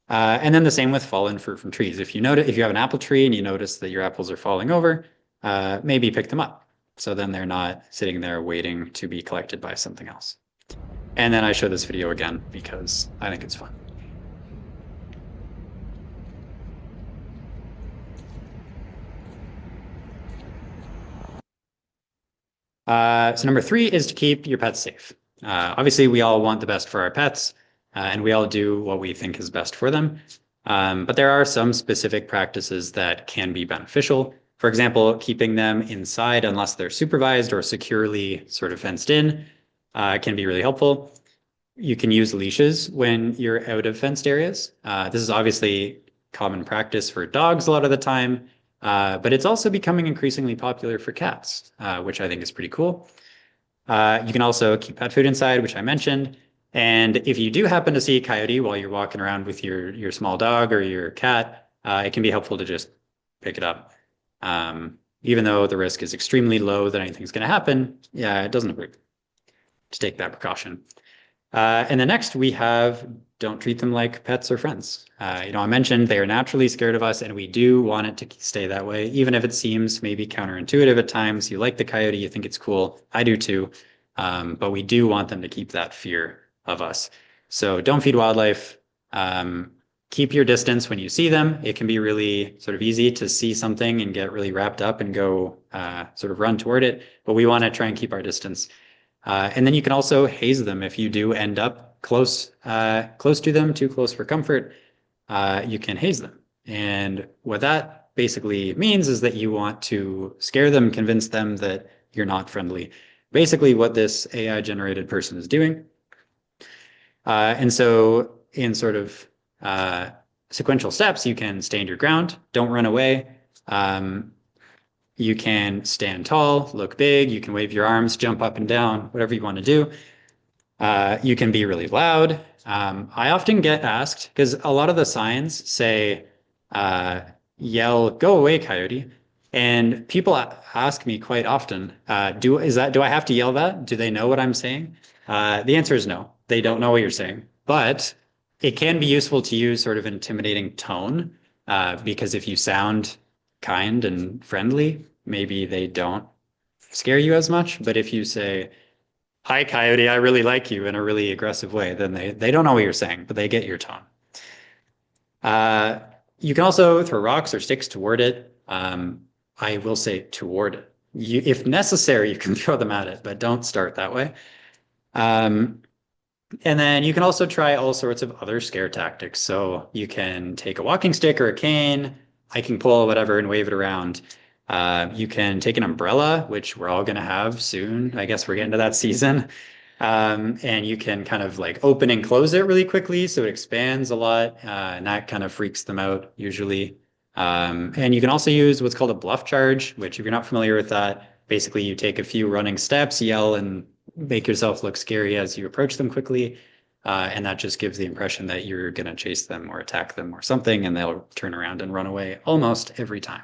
And then the same with fallen fruit from trees. If you have an apple tree and you notice that your apples are falling over, maybe pick them up. So then they're not sitting there waiting to be collected by something else. And then I show this video again because I think it's fun. So number 3 is to keep your pets safe. Obviously, we all want the best for our pets, and we all do what we think is best for them. But there are some specific practices that can be beneficial. For example, keeping them inside unless they're supervised or securely sort of fenced in can be really helpful. You can use leashes when you're out of fenced areas. This is obviously common practice for dogs a lot of the time, but it's also becoming increasingly popular for cats, which I think is pretty cool. You can also keep pet food inside, which I mentioned. And if you do happen to see a coyote while you're walking around with your small dog or your cat, it can be helpful to just pick it up. Even though the risk is extremely low that anything's going to happen, yeah, it doesn't hurt to take that precaution. And then next we have don't treat them like pets or friends. I mentioned they are naturally scared of us and we do want it to stay that way, even if it seems maybe counterintuitive at times. You like the coyote, you think it's cool. I do too. But we do want them to keep that fear of us. So don't feed wildlife. Keep your distance when you see them. It can be really sort of easy to see something and get really wrapped up and go sort of run toward it. But we want to try and keep our distance. And then you can also haze them if you do end up close to them, too close for comfort. You can haze them. And what that basically means is that you want to scare them, convince them that you're not friendly. Basically what this AI generated person is doing. And so in sort of sequential steps, you can stand your ground, don't run away. You can stand tall, look big, you can wave your arms, jump up and down, whatever you want to do. You can be really loud. I often get asked, because a lot of the signs say, yell, go away, coyote. And people ask me quite often, do I have to yell that? Do they know what I'm saying? The answer is no, they don't know what you're saying. But it can be useful to use sort of intimidating tone, because if you sound kind and friendly, maybe they don't scare you as much. But if you say, hi, coyote, I really like you in a really aggressive way, then they don't know what you're saying, but they get your tone. You can also throw rocks or sticks toward it. I will say toward it. If necessary, you can throw them at it, but don't start that way. And then you can also try all sorts of other scare tactics. So you can take a walking stick or a cane, hiking pole, whatever, and wave it around. You can take an umbrella, which we're all going to have soon. I guess we're getting to that season. And you can kind of like open and close it really quickly so it expands a lot. And that kind of freaks them out usually. And you can also use what's called a bluff charge, which if you're not familiar with that, basically you take a few running steps, yell, and make yourself look scary as you approach them quickly. And that just gives the impression that you're going to chase them or attack them or something, and they'll turn around and run away almost every time.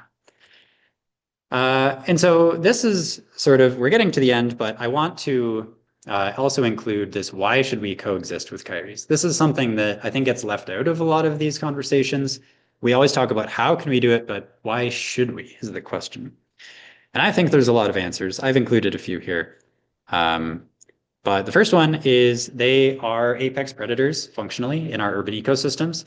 And so this is sort of, we're getting to the end, but I want to also include this, why should we coexist with coyotes? This is something that I think gets left out of a lot of these conversations. We always talk about how can we do it, but why should we is the question. And I think there's a lot of answers. I've included a few here. But the first one is they are apex predators functionally in our urban ecosystems,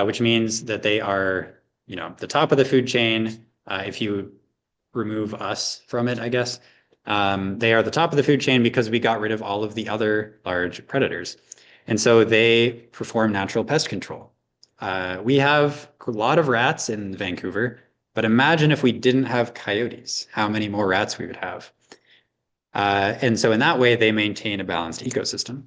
which means that they are, the top of the food chain. If you remove us from it, I guess, they are the top of the food chain because we got rid of all of the other large predators. And so they perform natural pest control. We have a lot of rats in Vancouver. But imagine if we didn't have coyotes, how many more rats we would have. And so in that way, they maintain a balanced ecosystem.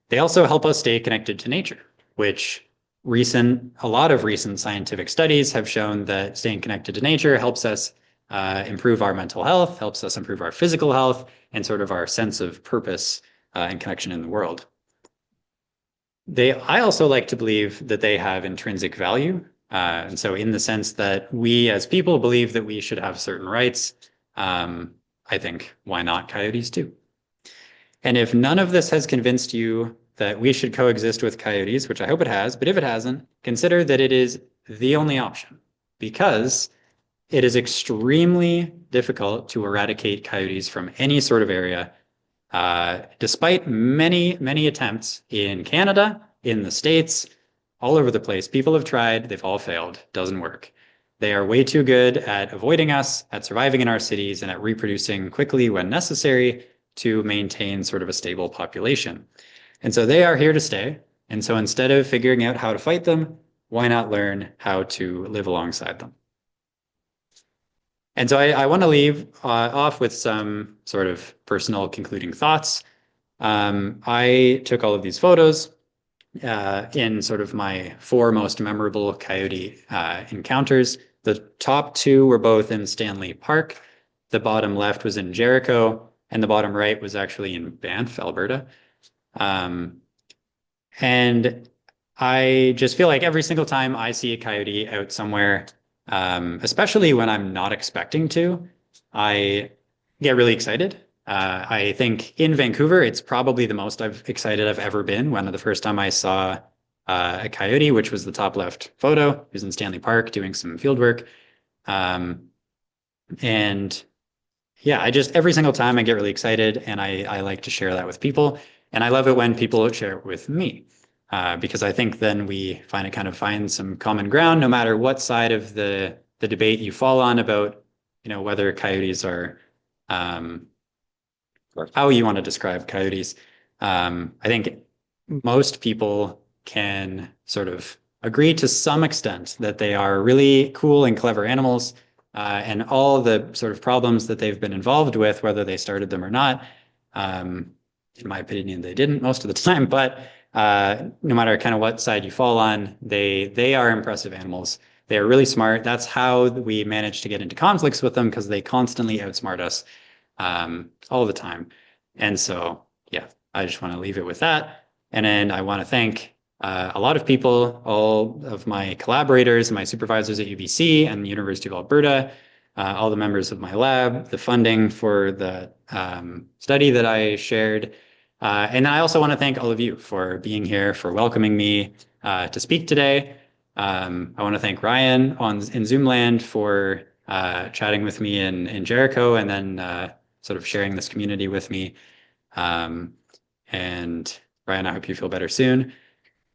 They also help us stay connected to nature, which a lot of recent scientific studies have shown that staying connected to nature helps us improve our mental health, helps us improve our physical health, and sort of our sense of purpose and connection in the world. I also like to believe that they have intrinsic value. And so in the sense that we as people believe that we should have certain rights, I think, why not coyotes too? And if none of this has convinced you that we should coexist with coyotes, which I hope it has, but if it hasn't, consider that it is the only option, because it is extremely difficult to eradicate coyotes from any sort of area. Despite many, many attempts in Canada, in the States, all over the place, people have tried, they've all failed, doesn't work. They are way too good at avoiding us, at surviving in our cities, and at reproducing quickly when necessary to maintain sort of a stable population. And so they are here to stay. And so instead of figuring out how to fight them, why not learn how to live alongside them? And so I want to leave off with some sort of personal concluding thoughts. I took all of these photos in sort of my 4 most memorable coyote encounters. The top 2 were both in Stanley Park. The bottom left was in Jericho, and the bottom right was actually in Banff, Alberta. And I just feel like every single time I see a coyote out somewhere, especially when I'm not expecting to, I get really excited. I think in Vancouver, it's probably the most excited I've ever been when the first time I saw a coyote, which was the top left photo. He was in Stanley Park doing some field work. And yeah, every single time I get really excited, and I like to share that with people. And I love it when people share it with me, because I think then we find some common ground, no matter what side of the debate you fall on about, whether coyotes are, or how you want to describe coyotes. I think most people can sort of agree to some extent that they are really cool and clever animals, and all the sort of problems that they've been involved with, whether they started them or not. In my opinion, they didn't most of the time, but no matter kind of what side you fall on, they are impressive animals. They are really smart. That's how we manage to get into conflicts with them, because they constantly outsmart us all the time. And so, yeah, I just want to leave it with that. And then I want to thank a lot of people, all of my collaborators, my supervisors at UBC and the University of Alberta, all the members of my lab, the funding for the study that I shared. And I also want to thank all of you for being here, for welcoming me to speak today. I want to thank Ryan in Zoomland for chatting with me in Jericho, and then sort of sharing this community with me. And Ryan, I hope you feel better soon.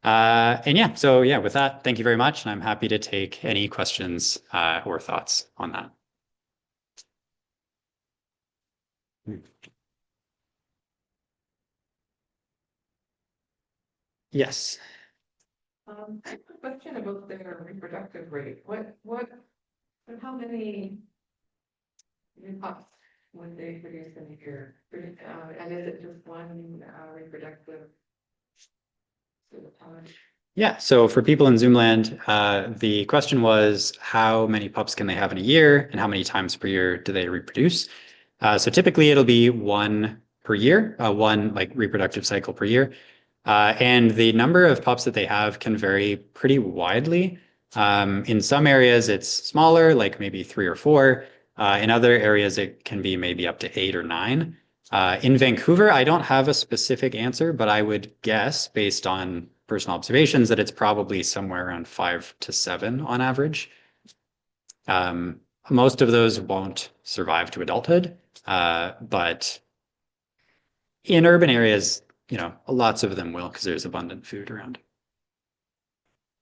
And yeah, so yeah, with that, thank you very much. And I'm happy to take any questions or thoughts on that. Yes. I have a question about their reproductive rate. And how many new pups would they produce in a year? And is it just one reproductive sort of time? Yeah, so for people in Zoomland, the question was how many pups can they have in a year, and how many times per year do they reproduce? So typically it'll be 1 per year, one like reproductive cycle per year. And the number of pups that they have can vary pretty widely. In some areas it's smaller, like maybe 3 or 4. In other areas it can be maybe up to 8 or 9. In Vancouver, I don't have a specific answer, but I would guess based on personal observations that it's probably somewhere around 5 to 7 on average. Most of those won't survive to adulthood, but in urban areas, lots of them will, because there's abundant food around.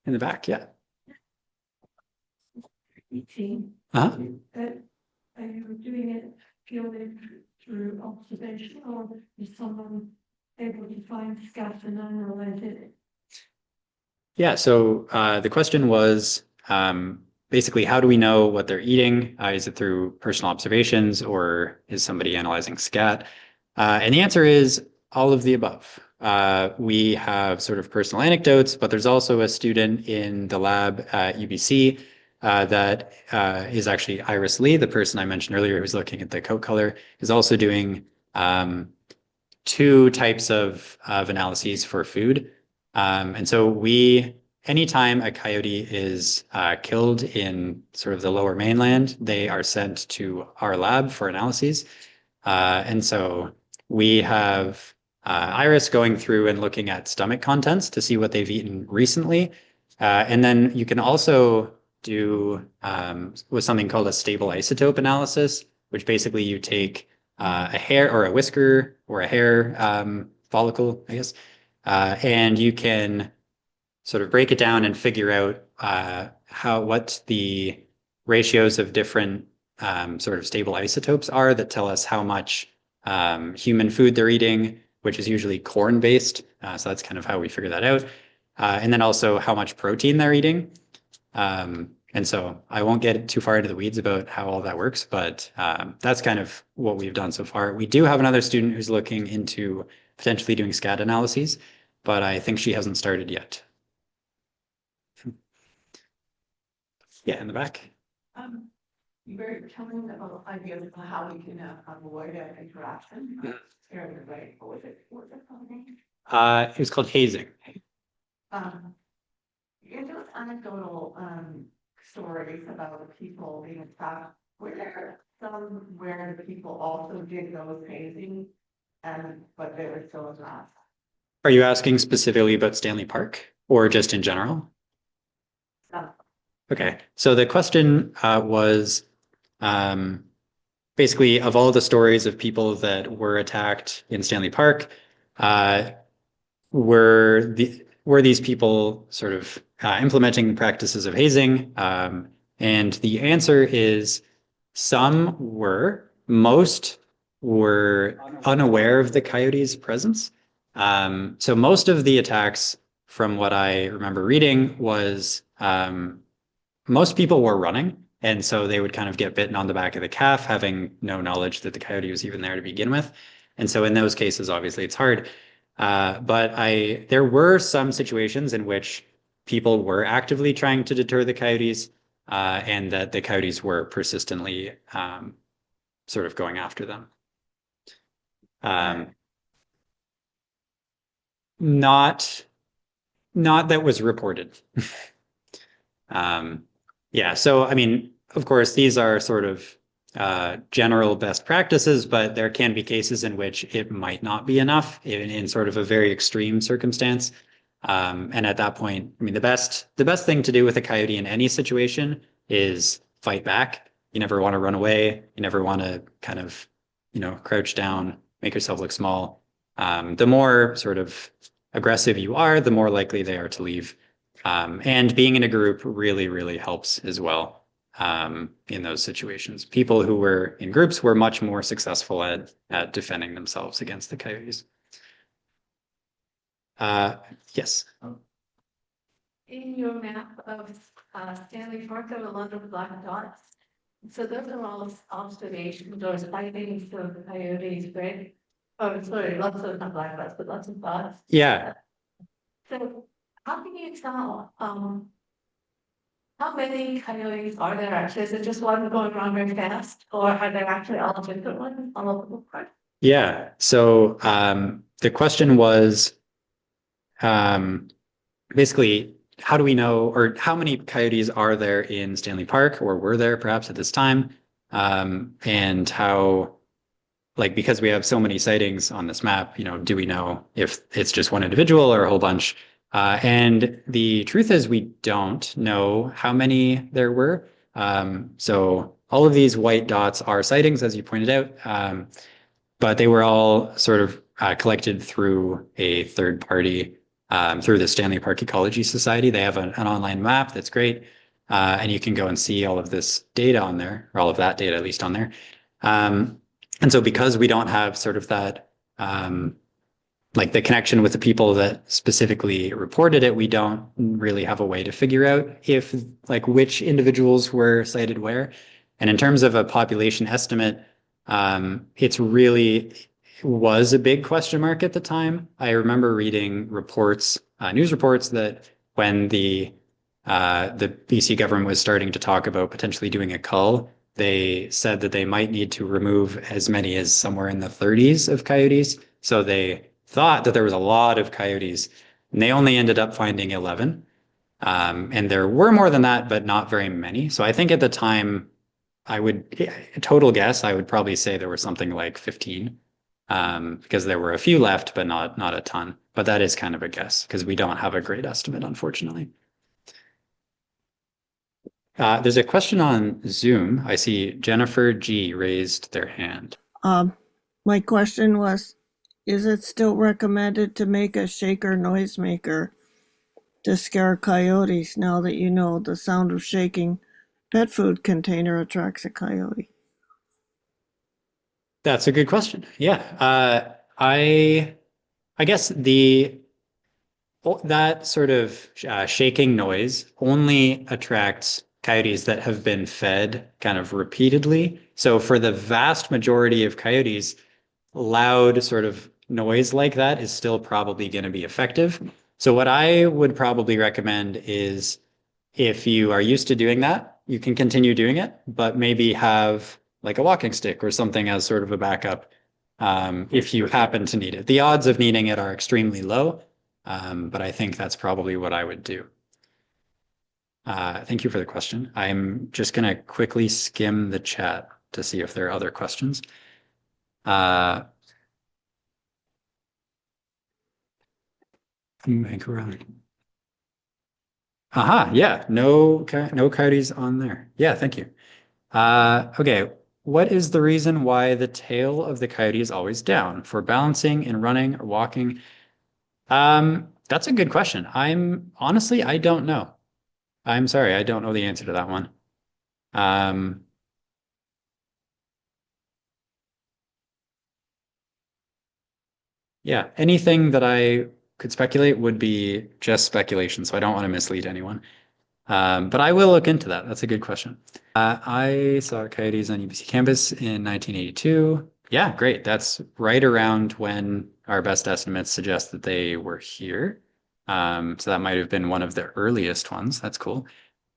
In the back, yeah. Are you doing it purely through observation, or is someone able to find scat and analyze it? Yeah, so the question was basically, how do we know what they're eating? Is it through personal observations or is somebody analyzing scat? And the answer is all of the above. We have sort of personal anecdotes, but there's also a student in the lab at UBC that is actually Iris Lee, the person I mentioned earlier who's looking at the coat color, is also doing two types of analyses for food. And so anytime a coyote is killed in sort of the lower mainland, they are sent to our lab for analyses. And so we have Iris going through and looking at stomach contents to see what they've eaten recently. And then you can also do with something called a stable isotope analysis, which basically you take a hair or a whisker or a hair follicle, I guess, and you can sort of break it down and figure out what the ratios of different sort of stable isotopes are that tell us how much human food they're eating, which is usually corn-based. So that's kind of how we figure that out. And then also how much protein they're eating. And so I won't get too far into the weeds about how all that works, but that's kind of what we've done so far. We do have another student who's looking into potentially doing scat analyses, but I think she hasn't started yet. Yeah, in the back. You were telling about ideas of how we can avoid an interaction. Right? What was it called again? It was called hazing. Yeah, there was anecdotal stories about people being attacked. Were there some where the people also did those hazing, but they were still attacked? Are you asking specifically about Stanley Park or just in general? Okay, so the question was basically of all the stories of people that were attacked in Stanley Park, were these people sort of implementing practices of hazing? And the answer is some were, most were unaware of the coyote's presence. So most of the attacks, from what I remember reading, was most people were running. And so they would kind of get bitten on the back of the calf, having no knowledge that the coyote was even there to begin with. And so in those cases, obviously it's hard. But there were some situations in which people were actively trying to deter the coyotes, and that the coyotes were persistently sort of going after them. Not that was reported. Yeah, so I mean, of course, these are sort of general best practices, but there can be cases in which it might not be enough in sort of a very extreme circumstance. And at that point, I mean, the best thing to do with a coyote in any situation is fight back. You never want to run away. You never want to kind of, crouch down, make yourself look small. The more sort of aggressive you are, the more likely they are to leave. And being in a group really, really helps as well in those situations. People who were in groups were much more successful at defending themselves against the coyotes. Yes. In your map of Stanley Park, there are a lot of black dots. So those are all observations or sightings of the coyotes, right? Oh, sorry, lots of, not black dots, but lots of dots. Yeah. So how can you tell how many coyotes are there actually? Is it just one going around very fast, or are there actually all different ones all over the park? Yeah. So the question was basically, how do we know, or how many coyotes are there in Stanley Park, or were there perhaps at this time? And how, like, because we have so many sightings on this map, do we know if it's just one individual or a whole bunch? And the truth is we don't know how many there were. So all of these white dots are sightings, as you pointed out, but they were all sort of collected through a third party, through the Stanley Park Ecology Society. They have an online map that's great, and you can go and see all of this data on there, or all of that data at least on there. And so because we don't have sort of that like the connection with the people that specifically reported it, we don't really have a way to figure out if like which individuals were cited where. And in terms of a population estimate, it's really was a big question mark at the time. I remember reading reports, news reports that when the BC government was starting to talk about potentially doing a cull, they said that they might need to remove as many as somewhere in the 30s of coyotes. So they thought that there was a lot of coyotes, and they only ended up finding 11. And there were more than that, but not very many. So I think at the time, I would total guess, I would probably say there were something like 15, because there were a few left, but not a ton. But that is kind of a guess because we don't have a great estimate, unfortunately. There's a question on Zoom. I see Jennifer G raised their hand. My question was, is it still recommended to make a shaker noisemaker to scare coyotes now that you know the sound of shaking pet food container attracts a coyote? That's a good question. Yeah. I guess that sort of shaking noise only attracts coyotes that have been fed kind of repeatedly. So for the vast majority of coyotes, loud sort of noise like that is still probably going to be effective. So what I would probably recommend is if you are used to doing that, you can continue doing it, but maybe have like a walking stick or something as sort of a backup if you happen to need it. The odds of needing it are extremely low, but I think that's probably what I would do. Thank you for the question. I'm just going to quickly skim the chat to see if there are other questions. Vancouver. Aha, yeah, no coyotes on there. Yeah, thank you. Okay, what is the reason why the tail of the coyote is always down for balancing and running or walking? That's a good question. Honestly, I don't know. I'm sorry, I don't know the answer to that one. Yeah, anything that I could speculate would be just speculation, so I don't want to mislead anyone. But I will look into that. That's a good question. I saw coyotes on UBC campus in 1982. Yeah, great. That's right around when our best estimates suggest that they were here. So that might have been one of the earliest ones. That's cool.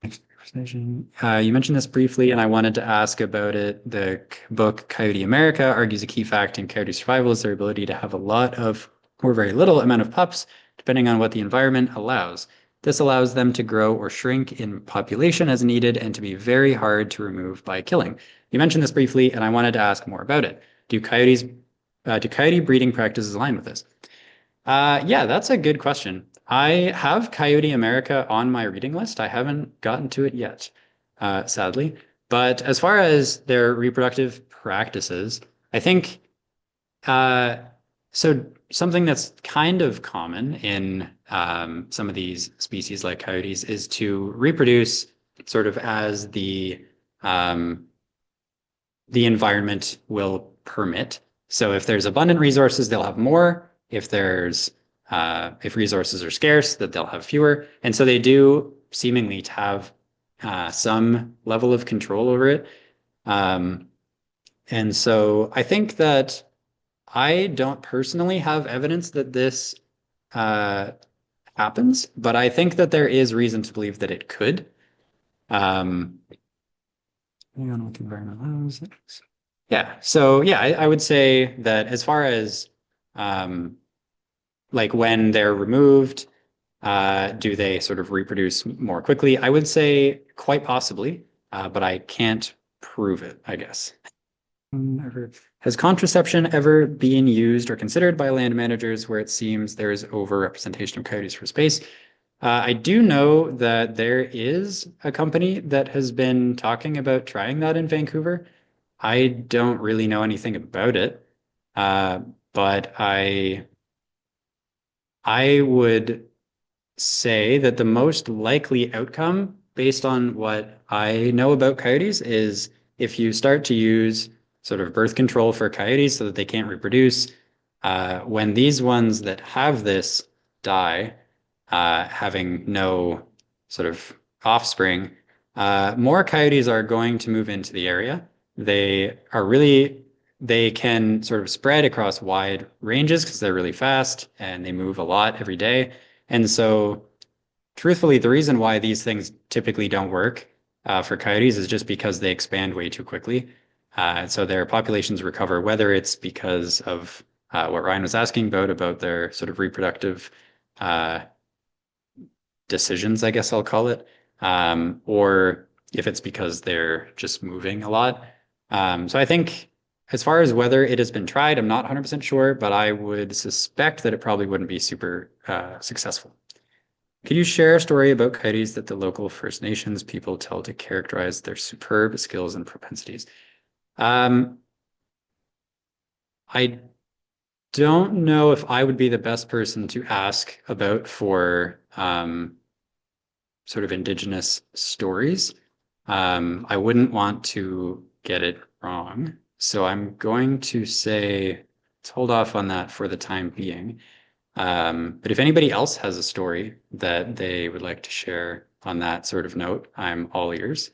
You mentioned this briefly, and I wanted to ask about it. The book Coyote America argues a key fact in coyote survival is their ability to have a lot of or very little amount of pups, depending on what the environment allows. This allows them to grow or shrink in population as needed and to be very hard to remove by killing. You mentioned this briefly, and I wanted to ask more about it. Do coyote breeding practices align with this? Yeah, that's a good question. I have Coyote America on my reading list. I haven't gotten to it yet, sadly. But as far as their reproductive practices, I think so something that's kind of common in some of these species like coyotes is to reproduce sort of as the environment will permit. So if there's abundant resources, they'll have more. If resources are scarce, that they'll have fewer. And so they do seemingly to have some level of control over it. And so I think that I don't personally have evidence that this happens, but I think that there is reason to believe that it could. Yeah, so yeah, I would say that as far as like when they're removed, do they sort of reproduce more quickly? I would say quite possibly, but I can't prove it, I guess. Has contraception ever been used or considered by land managers where it seems there is overrepresentation of coyotes for space? I do know that there is a company that has been talking about trying that in Vancouver. I don't really know anything about it, but I would say that the most likely outcome, based on what I know about coyotes, is if you start to use sort of birth control for coyotes so that they can't reproduce, When these ones that have this die, having no sort of offspring, more coyotes are going to move into the area. They can sort of spread across wide ranges because they're really fast and they move a lot every day. And so, truthfully, the reason why these things typically don't work for coyotes is just because they expand way too quickly. So their populations recover, whether it's because of what Ryan was asking about their sort of reproductive decisions, I guess I'll call it, or if it's because they're just moving a lot. So I think as far as whether it has been tried, I'm not 100% sure, but I would suspect that it probably wouldn't be super successful. Could you share a story about coyotes that the local First Nations people tell to characterize their superb skills and propensities? I don't know if I would be the best person to ask about for sort of Indigenous stories. I wouldn't want to get it wrong. So I'm going to say, let's hold off on that for the time being. But if anybody else has a story that they would like to share on that sort of note, I'm all ears.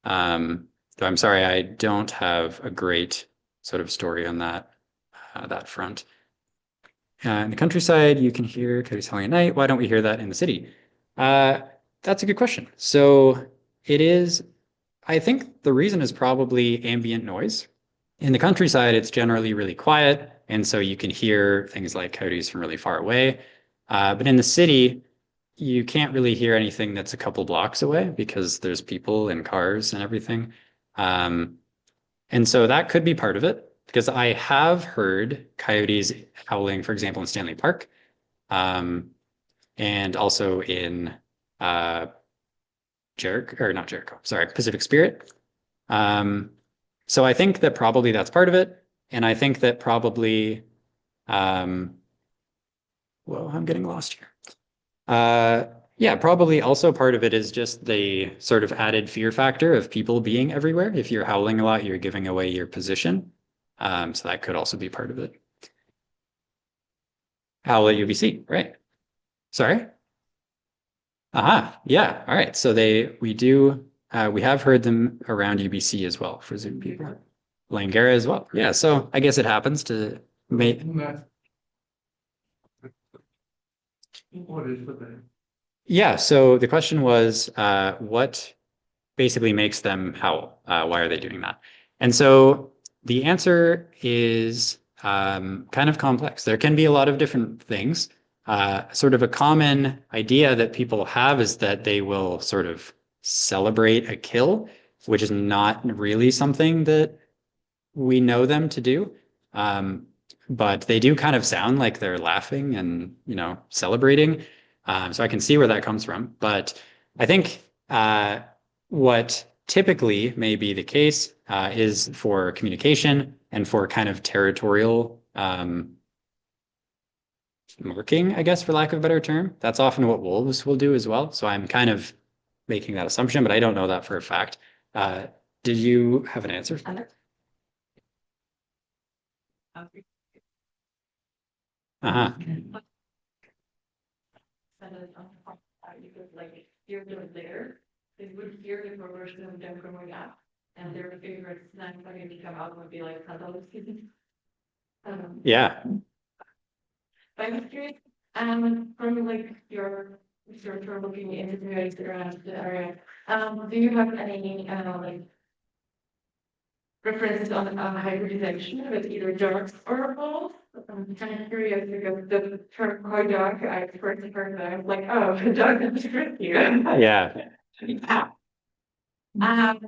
So I'm sorry, I don't have a great sort of story on that front. In the countryside, you can hear coyotes howling at night. Why don't we hear that in the city? That's a good question. So it is, I think the reason is probably ambient noise. In the countryside, it's generally really quiet, and so you can hear things like coyotes from really far away. But in the city, you can't really hear anything that's a couple blocks away because there's people and cars and everything. And so that could be part of it, because I have heard coyotes howling, for example, in Stanley Park, and also in Pacific Spirit. So I think that probably that's part of it. And I think that probably, whoa, I'm getting lost here. Yeah, probably also part of it is just the sort of added fear factor of people being everywhere. If you're howling a lot, you're giving away your position. So that could also be part of it. Howl at UBC, right? Sorry? Yeah. All right. So we have heard them around UBC as well for Zoom people. Langara as well. Yeah. So I guess it happens to make. What is the thing? Yeah. So the question was, what basically makes them howl? Why are they doing that? And so the answer is kind of complex. There can be a lot of different things. Sort of a common idea that people have is that they will sort of celebrate a kill, which is not really something that we know them to do. But they do kind of sound like they're laughing and, celebrating. So I can see where that comes from. But I think what typically may be the case is for communication and for kind of territorial marking, I guess, for lack of a better term. That's often what wolves will do as well. So I'm kind of making that assumption, but I don't know that for a fact. Did you have an answer? Like here they're there, they would hear the progression of them growing up, and their favorite snack when they come out would be like cuddles. Yeah. But I'm curious, from like your research or looking into the areas around the area, do you have any like references on hybridization with either dogs or wolves? I'm kind of curious because the term coy dog, I first heard that I was like, oh, the dog is tricky. Yeah. And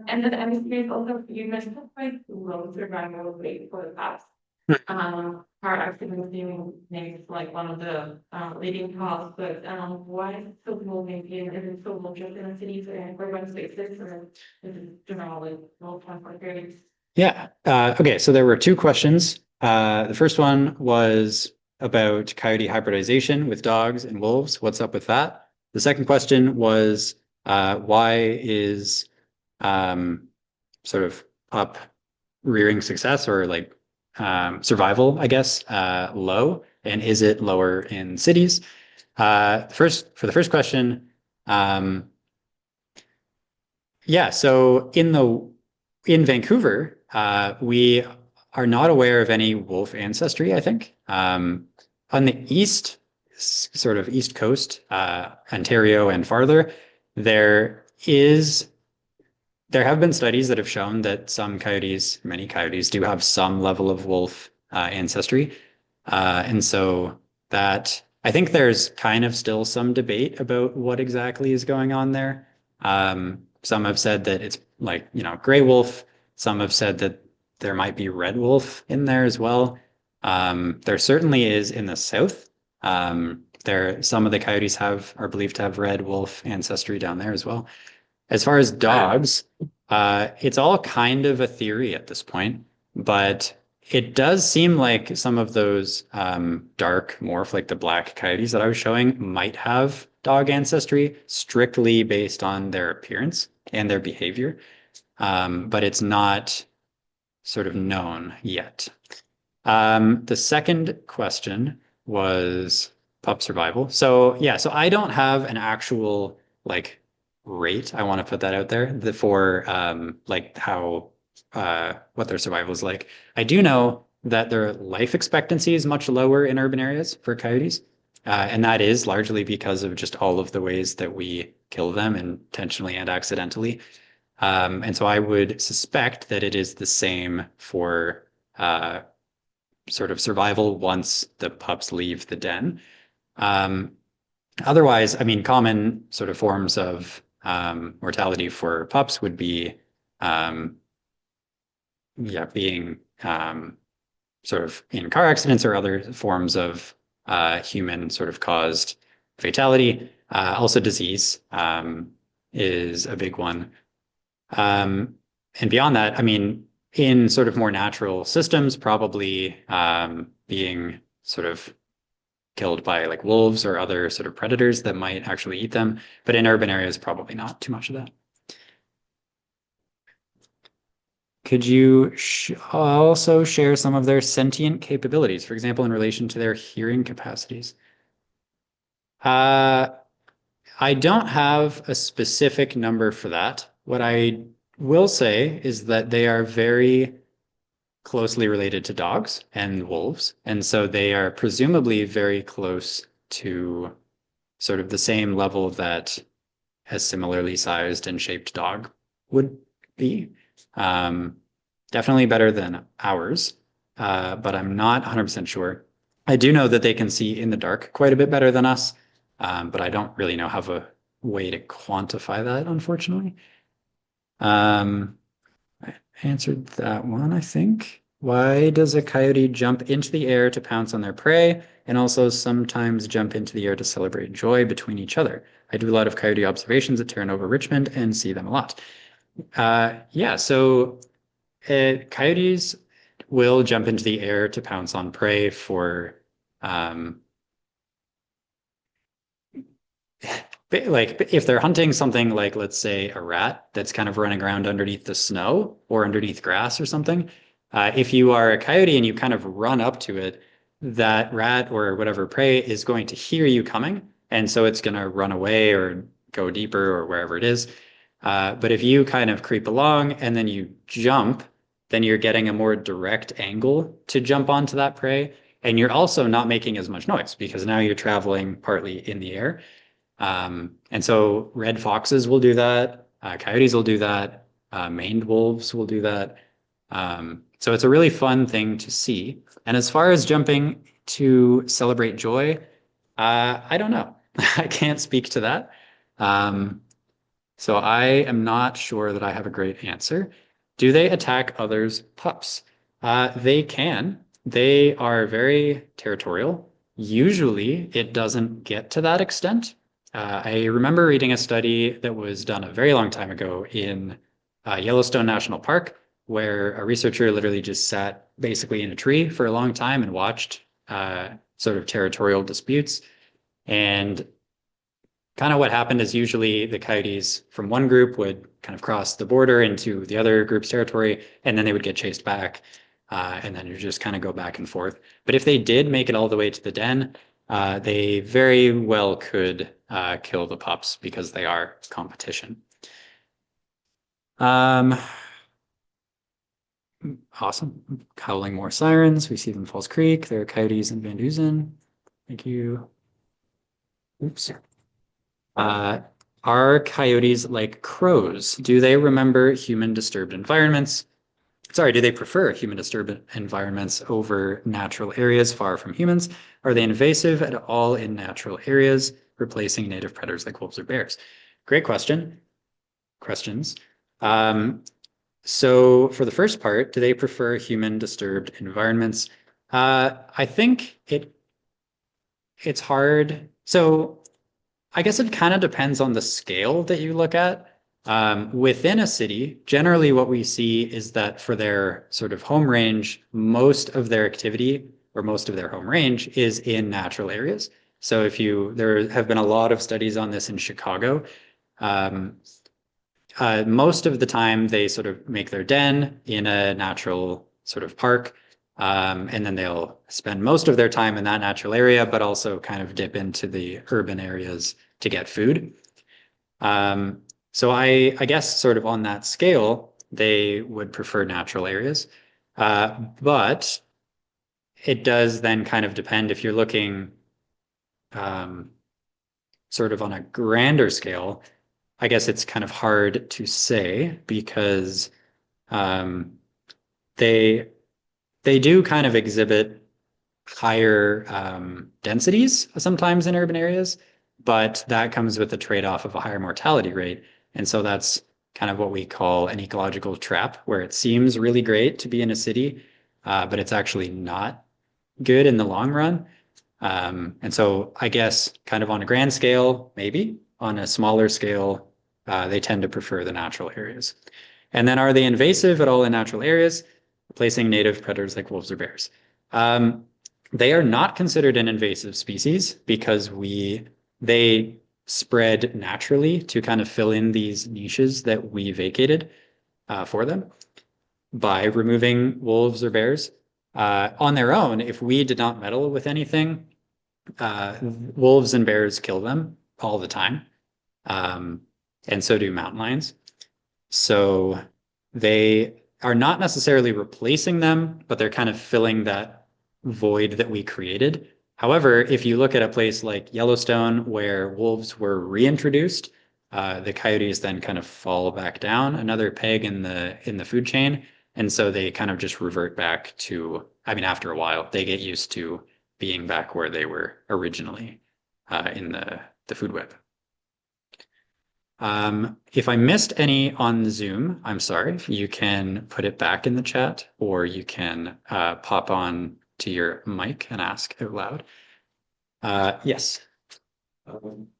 then I was curious also, you mentioned like low survival rate for the pups. Car accidents being named like one of the leading causes, but why is it so low maybe, and is it so low just in the cities and urban spaces, or is it generally low transport rates? Yeah. Okay. So there were two questions. The first one was about coyote hybridization with dogs and wolves. What's up with that? The second question was why is sort of pup rearing success or like survival, I guess, low? And is it lower in cities? For the first question, yeah, so in Vancouver, we are not aware of any wolf ancestry, I think. On the sort of east coast, Ontario and farther, there have been studies that have shown that many coyotes do have some level of wolf ancestry. And so that I think there's kind of still some debate about what exactly is going on there. Some have said that it's like, gray wolf. Some have said that there might be red wolf in there as well. There certainly is in the south. Some of the coyotes are believed to have red wolf ancestry down there as well. As far as dogs, it's all kind of a theory at this point, but it does seem like some of those dark morph, like the black coyotes that I was showing, might have dog ancestry strictly based on their appearance and their behavior, but it's not sort of known yet. The second question was pup survival. So yeah, so I don't have an actual like rate. I want to put that out there for like how what their survival is like. I do know that their life expectancy is much lower in urban areas for coyotes. And that is largely because of just all of the ways that we kill them intentionally and accidentally. And so I would suspect that it is the same for sort of survival once the pups leave the den. Otherwise, I mean, common sort of forms of mortality for pups would be, being sort of in car accidents or other forms of human sort of caused fatality. Also disease is a big one. And beyond that, I mean, in sort of more natural systems, probably being sort of killed by like wolves or other sort of predators that might actually eat them. But in urban areas, probably not too much of that. Could you also share some of their sentient capabilities, for example, in relation to their hearing capacities? I don't have a specific number for that. What I will say is that they are very closely related to dogs and wolves. And so they are presumably very close to sort of the same level that a similarly sized and shaped dog would be. Definitely better than ours, but I'm not 100% sure. I do know that they can see in the dark quite a bit better than us, but I don't really know have a way to quantify that, unfortunately. I answered that one, I think. Why does a coyote jump into the air to pounce on their prey and also sometimes jump into the air to celebrate joy between each other? I do a lot of coyote observations at Terranova, Richmond, and see them a lot. Yeah, so coyotes will jump into the air to pounce on prey for like if they're hunting something like, let's say, a rat that's kind of running around underneath the snow or underneath grass or something. If you are a coyote and you kind of run up to it, that rat or whatever prey is going to hear you coming. And so it's going to run away or go deeper or wherever it is. But if you kind of creep along and then you jump, then you're getting a more direct angle to jump onto that prey. And you're also not making as much noise because now you're traveling partly in the air. And so red foxes will do that. Coyotes will do that. Maned wolves will do that. So it's a really fun thing to see. And as far as jumping to celebrate joy, I don't know. I can't speak to that. So I am not sure that I have a great answer. Do they attack others' pups? They can. They are very territorial. Usually it doesn't get to that extent. I remember reading a study that was done a very long time ago in Yellowstone National Park, where a researcher literally just sat basically in a tree for a long time and watched sort of territorial disputes. And kind of what happened is usually the coyotes from one group would kind of cross the border into the other group's territory, and then they would get chased back. and then you just kind of go back and forth. But if they did make it all the way to the den, they very well could kill the pups because they are competition. Awesome. Howling more sirens. We see them in Falls Creek. There are coyotes in Van Dusen. Thank you. Oops. Are coyotes like crows? Do they remember human disturbed environments? Sorry, do they prefer human disturbed environments over natural areas far from humans? Are they invasive at all in natural areas, replacing native predators like wolves or bears? Great question. Questions. So for the first part, do they prefer human disturbed environments? I think it's hard. So I guess it kind of depends on the scale that you look at. Within a city, generally what we see is that for their sort of home range, most of their activity or most of their home range is in natural areas. So there have been a lot of studies on this in Chicago. Most of the time they sort of make their den in a natural sort of park. And then they'll spend most of their time in that natural area, but also kind of dip into the urban areas to get food. So I guess sort of on that scale, they would prefer natural areas. But it does then kind of depend if you're looking sort of on a grander scale. I guess it's kind of hard to say because they do kind of exhibit higher densities sometimes in urban areas, but that comes with the trade-off of a higher mortality rate. And so that's kind of what we call an ecological trap, where it seems really great to be in a city, but it's actually not good in the long run. And so I guess kind of on a grand scale, maybe. On a smaller scale, they tend to prefer the natural areas. And then are they invasive at all in natural areas, replacing native predators like wolves or bears? They are not considered an invasive species because they spread naturally to kind of fill in these niches that we vacated for them by removing wolves or bears. On their own, if we did not meddle with anything, wolves and bears kill them all the time. And so do mountain lions. So they are not necessarily replacing them, but they're kind of filling that void that we created. However, if you look at a place like Yellowstone where wolves were reintroduced, the coyotes then kind of fall back down another peg in the food chain. And so they kind of just revert back to, I mean, after a while, they get used to being back where they were originally in the food web. If I missed any on Zoom, I'm sorry. You can put it back in the chat, or you can pop on to your mic and ask out loud. Yes.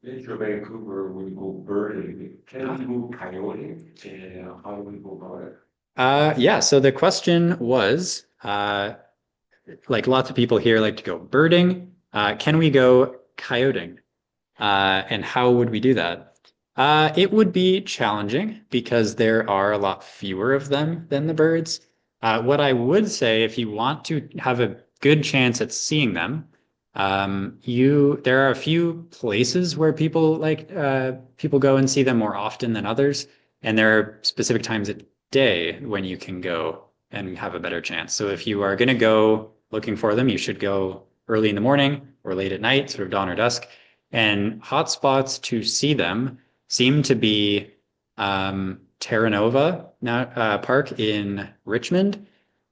Into Vancouver, we go birding. Can we go coyote? And how do we go about it? Yeah, so the question was, like lots of people here like to go birding. Can we go coyoting? And how would we do that? It would be challenging because there are a lot fewer of them than the birds. What I would say, if you want to have a good chance at seeing them, there are a few places where people go and see them more often than others, and there are specific times of day when you can go and have a better chance. So if you are going to go looking for them, you should go early in the morning or late at night, sort of dawn or dusk. And hotspots to see them seem to be Terra Nova Park in Richmond.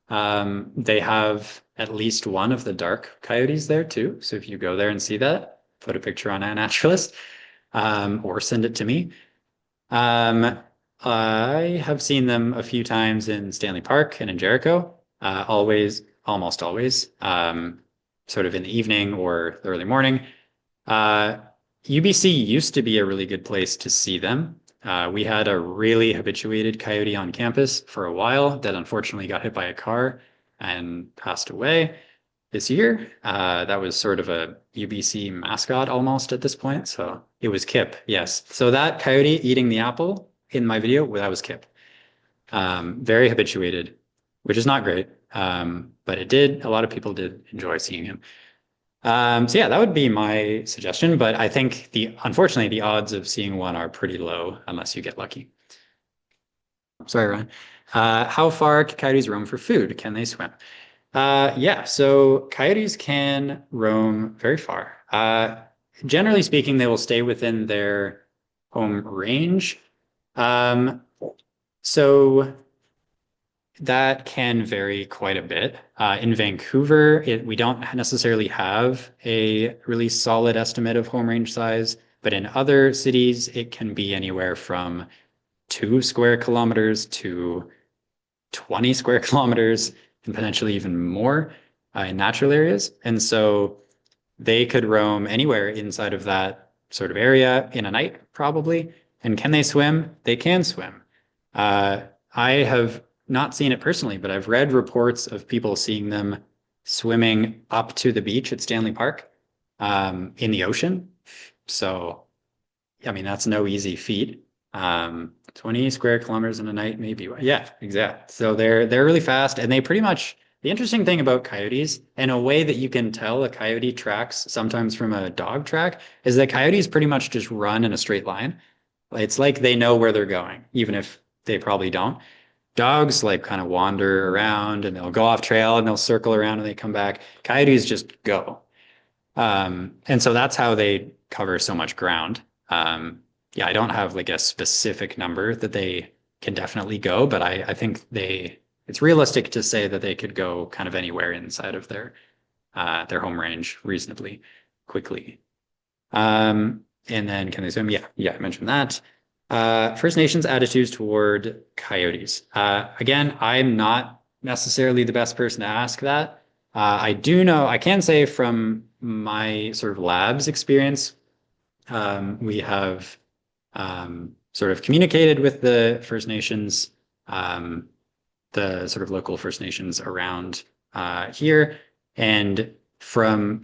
They have at least one of the dark coyotes there too. So if you go there and see that, put a picture on iNaturalist, or send it to me. I have seen them a few times in Stanley Park and in Jericho, almost always, sort of in the evening or the early morning. UBC used to be a really good place to see them. We had a really habituated coyote on campus for a while that unfortunately got hit by a car and passed away this year. That was sort of a UBC mascot almost at this point. So it was Kip, yes. So that coyote eating the apple in my video, that was Kip. Very habituated, which is not great. But a lot of people did enjoy seeing him. So yeah, that would be my suggestion, but I think unfortunately the odds of seeing one are pretty low unless you get lucky. Sorry, Ryan. How far can coyotes roam for food? Can they swim? Yeah, so coyotes can roam very far. Generally speaking, they will stay within their home range. So that can vary quite a bit. In Vancouver, we don't necessarily have a really solid estimate of home range size, but in other cities, it can be anywhere from 2 square kilometers to 20 square kilometers and potentially even more in natural areas. And so they could roam anywhere inside of that sort of area in a night, probably. And can they swim? They can swim. I have not seen it personally, but I've read reports of people seeing them swimming up to the beach at Stanley Park in the ocean. So, I mean, that's no easy feat. 20 square kilometers in a night, maybe. Yeah, exactly. So they're really fast, and they pretty much, the interesting thing about coyotes, and a way that you can tell a coyote tracks sometimes from a dog track, is that coyotes pretty much just run in a straight line. It's like they know where they're going, even if they probably don't. Dogs like kind of wander around and they'll go off trail and they'll circle around and they come back. Coyotes just go. And so that's how they cover so much ground. Yeah, I don't have like a specific number that they can definitely go, but I think it's realistic to say that they could go kind of anywhere inside of their home range reasonably quickly. And then can they swim? Yeah, I mentioned that. First Nations attitudes toward coyotes. Again, I'm not necessarily the best person to ask that. I can say from my sort of labs experience, we have sort of communicated with the First Nations, the sort of local First Nations around here. And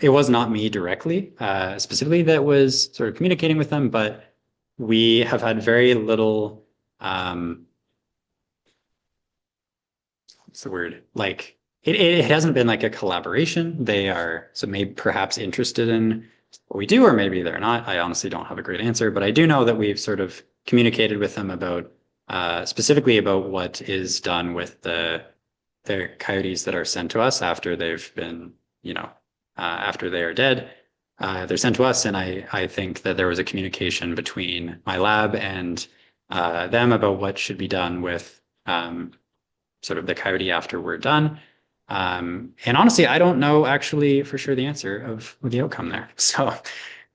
it was not me directly, specifically that was sort of communicating with them, but we have had very little, what's the word? Like it hasn't been like a collaboration. They are maybe perhaps interested in what we do, or maybe they're not. I honestly don't have a great answer, but I do know that we've sort of communicated with them about specifically about what is done with the coyotes that are sent to us after they've been, after they are dead. They're sent to us, and I think that there was a communication between my lab and them about what should be done with sort of the coyote after we're done. And honestly, I don't know actually for sure the answer of the outcome there. So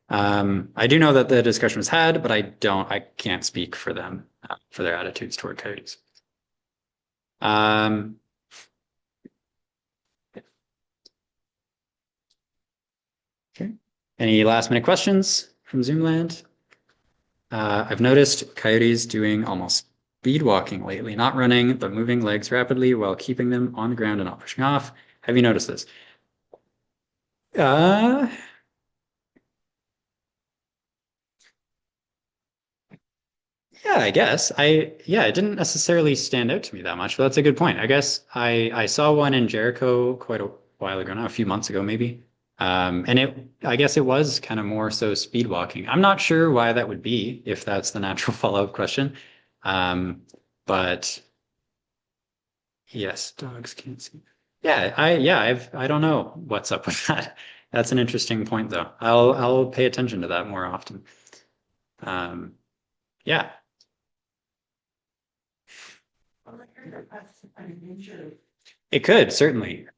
I do know that the discussion was had, but I can't speak for them for their attitudes toward coyotes. Okay. Any last minute questions from Zoom land? I've noticed coyotes doing almost speed walking lately, not running, but moving legs rapidly while keeping them on the ground and not pushing off. Have you noticed this? Yeah, I guess. It didn't necessarily stand out to me that much, but that's a good point. I guess I saw one in Jericho quite a while ago now, a few months ago maybe. And I guess it was kind of more so speed walking. I'm not sure why that would be, if that's the natural follow-up question. But yes, dogs can't see. Yeah, I don't know what's up with that. That's an interesting point though. I'll pay attention to that more often. Yeah. It could, certainly.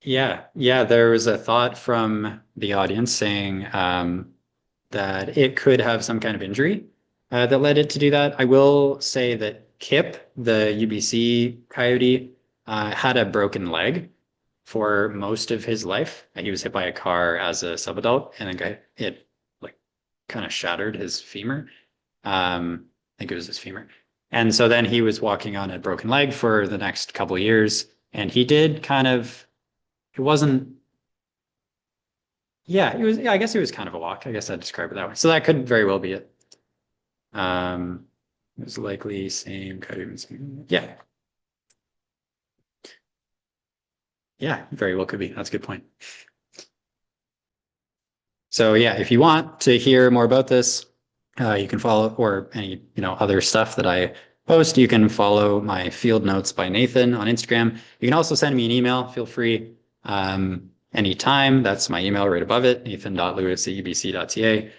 Yeah, there was a thought from the audience saying that it could have some kind of injury that led it to do that. I will say that Kip, the UBC coyote, had a broken leg for most of his life. He was hit by a car as a subadult, and it like kind of shattered his femur. I think it was his femur. And so then he was walking on a broken leg for the next couple of years, and he did kind of, it wasn't, I guess it was kind of a walk. I guess I'd describe it that way. So that could very well be it. It was likely same coyote. Yeah. Yeah, very well could be. That's a good point. So yeah, if you want to hear more about this, you can follow, or any, other stuff that I post, you can follow my Field Notes by Nathan on Instagram. You can also send me an email. Feel free anytime. That's my email right above it, nathan.lewis@ubc.ca.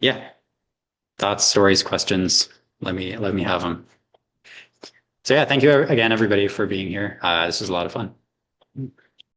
Yeah, thoughts, stories, questions, let me have them. So yeah, thank you again, everybody, for being here. This was a lot of fun.